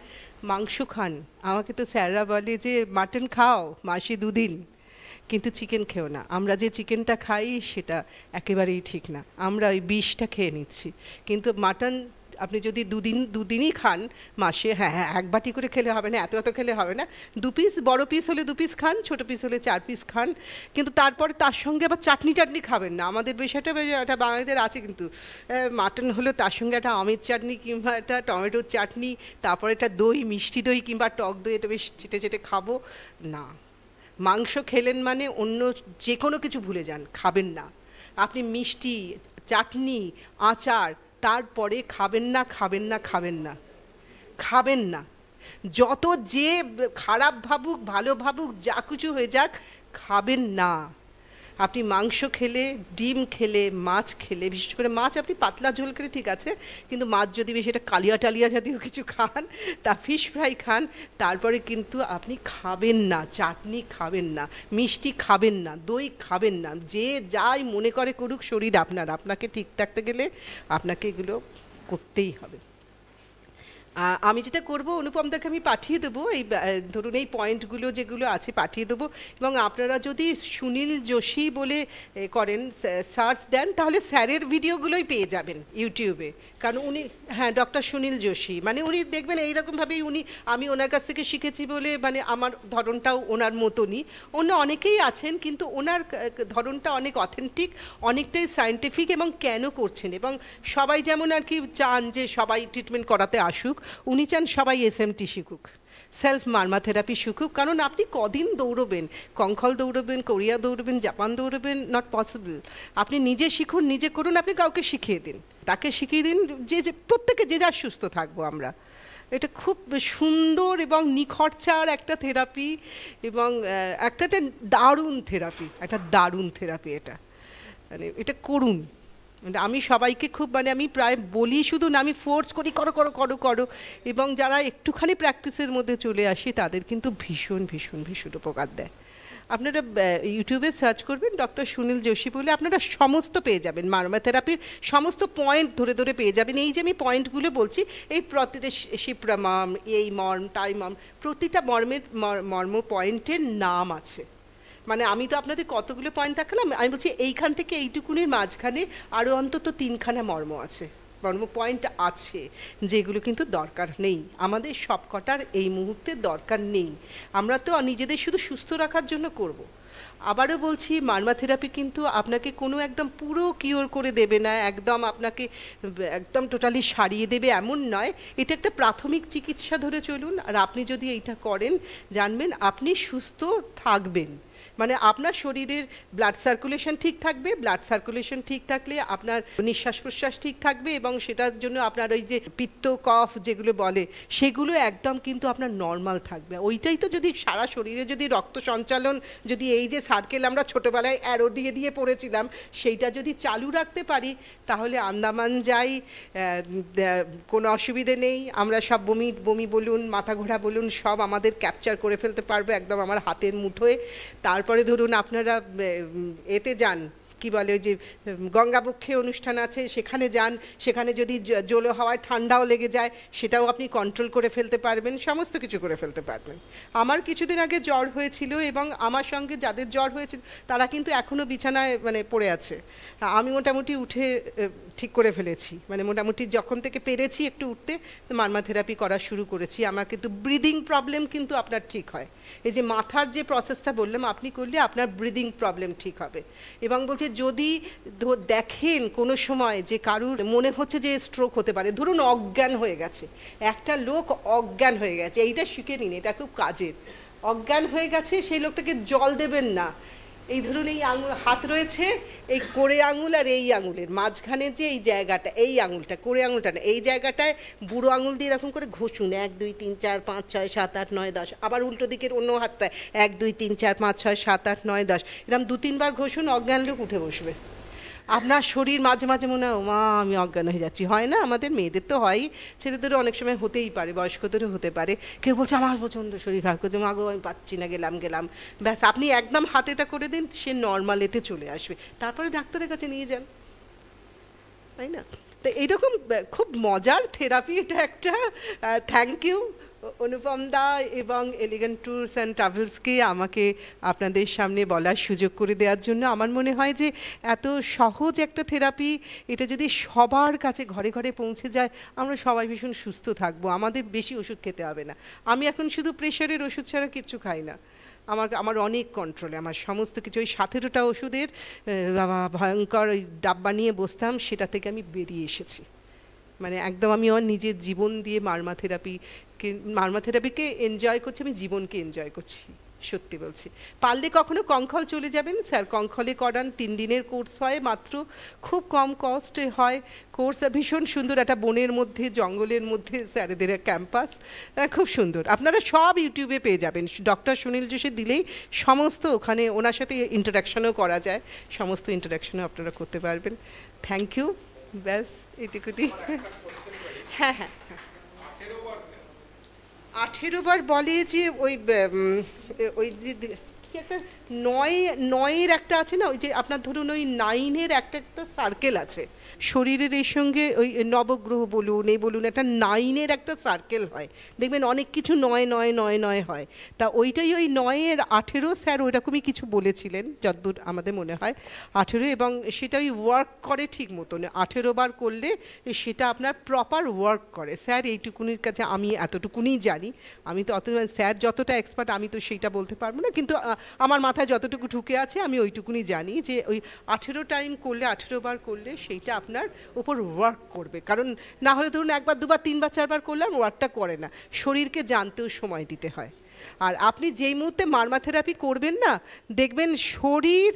মাংস খান। আমাকে তো স্যাররা বলে যে মাটন খাও মাসে 2 দিন, কিন্তু চিকেন খেও না। আমরা যে চিকেনটা খাই সেটা একেবারেই ঠিক না, আমরা ওই বিষটা খেয়ে নিচ্ছি। কিন্তু মাটন আপনি যদি দুদিনই খান মাসে, হ্যাঁ হ্যাঁ 1 বাটি করে খেলে হবে না, এত এত খেলে হবে না, 2 পিস, বড় পিস হলে 2 পিস খান, ছোট পিস হলে 4 পিস খান। কিন্তু তারপরে তার সঙ্গে আবার চাটনি খাবেন না। আমাদের বিষয়টা একটা বাঙালিদের আছে কিন্তু, মাটন হলো তার সঙ্গে একটা আমের চাটনি কিংবা একটা টমেটোর চাটনি, তারপরে একটা দই, মিষ্টি দই কিংবা টক দই, এটা বেশ চেটে চেটে খাবো না। মাংস খেলেন মানে অন্য যে কোনো কিছু ভুলে যান, খাবেন না। আপনি মিষ্টি, চাটনি, আচার তারপরে খাবেন না, খাবেন না, খাবেন না, খাবেন না। যত যে খারাপ ভাবুক ভালো ভাবুক যা কিছু হয়ে যাক, খাবেন না। আপনি মাংস খেলে, ডিম খেলে, মাছ খেলে, বিশেষ করে মাছ আপনি পাতলা ঝোল খেলে ঠিক আছে, কিন্তু মাছ যদি বেশি এটা কালিয়া টালিয়া জাতীয় কিছু খান, তা ফিশ ফ্রাই খান, তারপরে কিন্তু আপনি খাবেন না, চাটনি খাবেন না, মিষ্টি খাবেন না, দই খাবেন না। যে যাই মনে করে করুক, শরীর আপনাকে ঠিক থাকতে গেলে আপনাকে এগুলো করতেই হবে। আমি যেটা করব, অনুপমদাকে আমি পাঠিয়ে দেবো এই ধরুন এই পয়েন্টগুলো যেগুলো আছে পাঠিয়ে দেবো, এবং আপনারা যদি সুনীল যোশী বলে করেন, সার্চ দেন, তাহলে স্যারের ভিডিওগুলোই পেয়ে যাবেন ইউটিউবে। কারণ উনি, হ্যাঁ ডক্টর সুনীল যোশী, মানে উনি দেখবেন এইরকমভাবেই আমি ওনার কাছ থেকে শিখেছি বলে মানে আমার ধরনটাও ওনার মতনই। অন্য অনেকেই আছেন কিন্তু ওনার ধরনটা অনেক অথেন্টিক, অনেকটাই সায়েন্টিফিক, এবং কেন করছেন, এবং সবাই যেমন আর কি চান যে সবাই ট্রিটমেন্ট করাতে আসুক, উনি চান সবাই এসএমটি শিখুক, সেলফ মার্মা থেরাপি শিখুক। কারণ আপনি কদিন দৌড়বেন, কঙ্খল দৌড়বেন, কোরিয়া দৌড়বেন, জাপান দৌড়বেন, নট পসিবল। আপনি নিজে শিখুন, নিজে করুন, আপনি কাউকে শিখিয়ে দিন, তাকে শিখিয়ে দিন, যে প্রত্যেকে যে যার সুস্থ থাকবো আমরা। এটা খুব সুন্দর এবং নিখরচার একটা থেরাপি, এবং একটা দারুণ থেরাপি, একটা দারুণ থেরাপি। এটা মানে এটা করুন। মানে আমি সবাইকে খুব, মানে আমি প্রায় বলি, শুধু না আমি ফোর্স করি করো করো করো করো, এবং যারা একটুখানি প্র্যাকটিসের মধ্যে চলে আসে তাদের কিন্তু ভীষণ ভীষণ ভীষণ উপকার দেয়। আপনারা ইউটিউবে সার্চ করবেন ডক্টর সুনীল যোশী বলে, আপনারা সমস্ত পেয়ে যাবেন, মার্মা থেরাপির সমস্ত পয়েন্ট ধরে ধরে পেয়ে যাবেন। এই যে আমি পয়েন্টগুলো বলছি, এই প্রতিটা শিপ্রামাম, এই মর্ম, তাই মর্ম, প্রতিটা মর্ম পয়েন্টের নাম আছে। মানে আমি তো আপনাদের কতগুলো পয়েন্ট দেখালাম, আমি বলছি এইখান থেকে এইটুকুনির মাঝখানে আরও অন্তত 3খানা মর্ম আছে, মর্ম পয়েন্ট আছে, যেগুলো কিন্তু দরকার নেই আমাদের, সবকটার এই মুহূর্তে দরকার নেই। আমরা তো নিজেদের শুধু সুস্থ রাখার জন্য করব। আবারও বলছি, মার্মা থেরাপি কিন্তু আপনাকে কোনো একদম পুরো কিওর করে দেবে না, একদম আপনাকে একদম টোটালি সারিয়ে দেবে এমন নয়। এটা একটা প্রাথমিক চিকিৎসা ধরে চলুন, আর আপনি যদি এইটা করেন জানবেন আপনি সুস্থ থাকবেন। মানে আপনার শরীরের ব্লাড সার্কুলেশন ঠিক থাকবে, ব্লাড সার্কুলেশন ঠিক থাকলে আপনার নিঃশ্বাস প্রশ্বাস ঠিক থাকবে, এবং সেটার জন্য আপনার ওই যে পিত্ত কফ যেগুলো বলে সেগুলো একদম কিন্তু আপনার নর্মাল থাকবে। ওইটাই তো, যদি সারা শরীরে যদি রক্ত সঞ্চালন, যদি এই যে সার্কেল আমরা ছোটোবেলায় অ্যারো দিয়ে দিয়ে পড়েছিলাম, সেইটা যদি চালু রাখতে পারি, তাহলে আন্দামান যাই, কোনো অসুবিধে নেই। আমরা সব বমি বলুন, মাথা ঘোরা বলুন, সব আমাদের ক্যাপচার করে ফেলতে পারবে একদম আমার হাতের মুঠোয়। তারপরে ধরুন আপনারা এতে যান, কি বলে ওই যে গঙ্গাবক্ষে অনুষ্ঠান আছে, সেখানে যান, সেখানে যদি জল হাওয়ায় ঠান্ডাও লেগে যায় সেটাও আপনি কন্ট্রোল করে ফেলতে পারবেন, সমস্ত কিছু করে ফেলতে পারবেন। আমার কিছুদিন আগে জ্বর হয়েছিল, এবং আমার সঙ্গে যাদের জ্বর হয়েছিল তারা কিন্তু এখনও বিছানায় মানে পড়ে আছে। আমি মোটামুটি উঠে ঠিক করে ফেলেছি, মানে মোটামুটি যখন থেকে পেরেছি একটু উঠতে, মার্মা থেরাপি করা শুরু করেছি। আমার কিন্তু ব্রিদিং প্রবলেম কিন্তু আপনার ঠিক হয়, এই যে মাথার যে প্রসেসটা বললাম আপনি করলে আপনার ব্রিদিং প্রবলেম ঠিক হবে। এবং বলছে যদি দেখেন কোনো সময় যে কারুর মনে হচ্ছে যে স্ট্রোক হতে পারে, ধরুন অজ্ঞান হয়ে গেছে, একটা লোক অজ্ঞান হয়ে গেছে, এইটা শিখে নিন, এটা খুব কাজের। অজ্ঞান হয়ে গেছে, সেই লোকটাকে জল দেবেন না, এই ধরুন এই আঙুল হাত রয়েছে, এই কোড়ে আঙুল আর এই আঙুলের মাঝখানে যে এই জায়গাটা, এই আঙুলটা কোড়ে আঙুলটা না, এই জায়গাটায় বুড়ো আঙুল দিয়ে এরকম করে ঘষুন 1 2 3 4 5 6 7 8 9 10, আবার উল্টো দিকের অন্য হাতটায় 1 2 3 4 5 6 7 8 9 10, এরকম 2-3 বার ঘষুন, অজ্ঞান লোক উঠে বসবে। আপনার শরীর মাঝে মাঝে মনে হয় মা আমি অজ্ঞান হয়ে যাচ্ছি, হয় না? আমাদের মেয়েদের তো হয়ই, ছেলেদেরও অনেক সময় হতেই পারে, বয়স্কদেরও হতে পারে। কেউ বলছে আমার প্রচণ্ড শরীর খারাপ করছে, মা গো আমি পাচ্ছি না, গেলাম, ব্যাস আপনি একদম হাতেটা করে দিন, সে নর্মালেতে চলে আসবে, তারপরে ডাক্তারের কাছে নিয়ে যান, তাই না? তো এইরকম খুব মজার থেরাপি এটা একটা। থ্যাংক ইউ অনুপম দা এবং এলিগেন্ট ট্যুরস অ্যান্ড ট্রাভেলসকে আমাকে আপনাদের সামনে বলার সুযোগ করে দেওয়ার জন্য। আমার মনে হয় যে এত সহজ একটা থেরাপি, এটা যদি সবার কাছে ঘরে ঘরে পৌঁছে যায়, আমরা সবাই ভীষণ সুস্থ থাকবো, আমাদের বেশি ওষুধ খেতে হবে না। আমি এখন শুধু প্রেশারের ওষুধ ছাড়া কিচ্ছু খাই না, আমার অনেক কন্ট্রোলে, আমার সমস্ত কিছু। ওই 17টা ওষুধের বাবা ভয়ঙ্কর ওই ডাব্বা নিয়ে বসতাম, সেটা থেকে আমি বেরিয়ে এসেছি। মানে একদম আমি আমার নিজের জীবন দিয়ে মার্মা থেরাপিকে এনজয় করছি, আমি জীবনকে এনজয় করছি, সত্যি বলছি। পারলে কখনো কঙ্খল চলে যাবেন স্যার, কঙ্খলে করান, 3 দিনের কোর্স হয় মাত্র, খুব কম কস্টে হয় কোর্স, ভীষণ সুন্দর, একটা বনের মধ্যে জঙ্গলের মধ্যে স্যারেদের ক্যাম্পাস, খুব সুন্দর। আপনারা সব ইউটিউবে পেয়ে যাবেন, ডক্টর সুনীল যোশী দিলেই সমস্ত, ওখানে ওনার সাথে ইন্টারাকশনও করা যায়, সমস্ত ইন্টারাকশনও আপনারা করতে পারবেন। থ্যাংক ইউ, ব্যাস এটুকুটি। হ্যাঁ হ্যাঁ, 18 বার বলে যে ওই ওই কি একটা 9-9-এর একটা আছে না, ওই যে আপনার ধরুন ওই 9-এর একটা সার্কেল আছে শরীরের, এর সঙ্গে ওই নবগ্রহ বলুন এই বলুন, একটা 9-এর একটা সার্কেল হয়, দেখবেন অনেক কিছু 9-9-9-9 হয়, তা ওইটাই ওই 9-এর 18 স্যার ওইরকমই কিছু বলেছিলেন যতদূর আমাদের মনে হয় 18, এবং সেটা ওই ওয়ার্ক করে ঠিক মতন, 18 বার করলে সেটা আপনার প্রপার ওয়ার্ক করে। স্যার এইটুকুনির কাছে আমি এতটুকুনি জানি, আমি তো অত, স্যার যতটা এক্সপার্ট আমি তো সেইটা বলতে পারবো না, কিন্তু আমার মাথায় যতটুকু ঢুকে আছে আমি ওইটুকুনি জানি যে ওই 18 টাইম করলে, 18 বার করলে সেইটা আপনার উপর ওয়ার্ক করবে। কারণ না হলে ধরুন 1 বার 2 বার 3 বার 4 বার করলাম, ওয়ার্কটা করে না, শরীরকে জানতেও সময় দিতে হয়। আর আপনি যেই মুহূর্তে মার্মা থেরাপি করবেন না, দেখবেন শরীর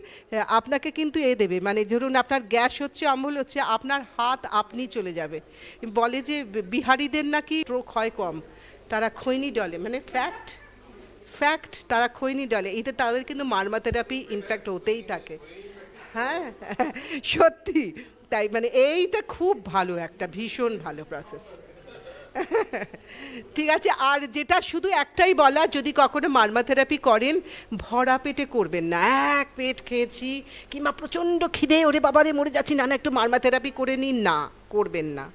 আপনাকে কিন্তু দেবে, মানে ধরুন আপনার গ্যাস হচ্ছে, অম্বল হচ্ছে, আপনার হাত আপনি চলে যাবে। বলে যে বিহারিদের নাকি স্ট্রোক হয় কম, তারা খৈনি ডলে, মানে ফ্যাক্ট তারা খৈনি ডলে, এতে তাদের কিন্তু মার্মা থেরাপি ইনফ্যাক্ট হতেই থাকে। হ্যাঁ সত্যি তাই, মানে এইটা খুব ভালো, একটা ভীষণ ভালো প্রসেস। ঠিক আছে, আর যেটা শুধু একটাই বলা, যদি কখনো মার্মা থেরাপি করেন ভরা পেটে করবেন না, এক পেট খেয়েছি কিংবা প্রচণ্ড খিদে ওরে বাবারে মরে যাচ্ছি, না একটু মার্মা থেরাপি করে নিন, না করবেন না,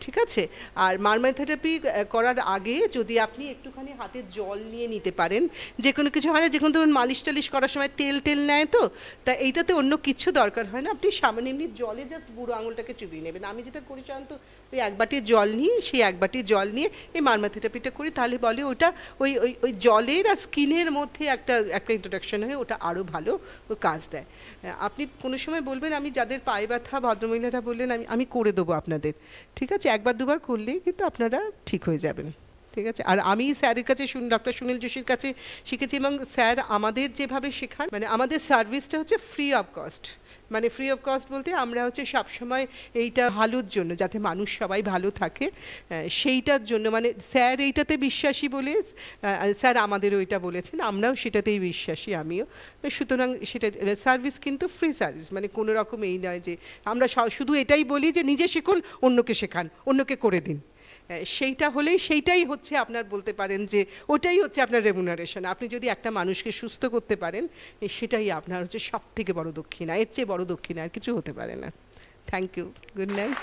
ঠিক আছে? আর মার্মা থেরাপি করার আগে যদি আপনি একটুখানি হাতে জল নিয়ে নিতে পারেন, যে কোনো কিছু হয় না, যে কোনো ধরুন মালিশ টালিশ করার সময় তেল নেয় তো, তা এইটাতে অন্য কিছু দরকার হয় না, আপনি সামান্য এমনি জলে জাস্ট বুড়ো আঙুলটাকে চুবিয়ে নেবেন। আমি যেটা করি সাধারণত ওই 1 বাটি জল নিয়ে, সেই 1 বাটি জল নিয়ে এই মার্মা থেরাপিটা করি, তাহলে বলে ওটা ওই ওই ওই জলের আর স্কিনের মধ্যে একটা ইন্ট্রোডাকশন হয়ে ওটা আরও ভালো কাজ দেয়। আপনি কোনো সময় বলবেন, আমি যাদের পায়ে ব্যথা ভদ্রমহিলারা বললেন আমি করে দেবো আপনাদের, ঠিক আছে? 1 বার 2 বার করলেই কিন্তু আপনারা ঠিক হয়ে যাবেন, ঠিক আছে? আর আমি স্যারের কাছে ডক্টর সুনীল যোশীর কাছে শিখেছি, এবং স্যার আমাদের যেভাবে শেখান, মানে আমাদের সার্ভিসটা হচ্ছে ফ্রি অফ কস্ট, মানে ফ্রি অফ কস্ট বলতে আমরা হচ্ছে সবসময় এইটা ভালোর জন্য, যাতে মানুষ সবাই ভালো থাকে সেইটার জন্য, মানে স্যার এইটাতে বিশ্বাসী বলে স্যার আমাদের ওইটা বলেছেন, আমরাও সেটাতেই বিশ্বাসী, আমিও। সুতরাং সেটা সার্ভিস কিন্তু ফ্রি সার্ভিস, মানে কোনো রকম এই নয় যে আমরা শুধু এটাই বলি যে নিজে শিখুন, অন্যকে শেখান, অন্যকে করে দিন, সেইটা হলেই সেইটাই হচ্ছে আপনার, বলতে পারেন যে ওটাই হচ্ছে আপনার রেমুনারেশন। আপনি যদি একটা মানুষকে সুস্থ করতে পারেন, সেটাই আপনার হচ্ছে সব থেকে বড় দক্ষিণা, এর চেয়ে বড় দক্ষিণা আর কিছু হতে পারে না। Thank you, good night.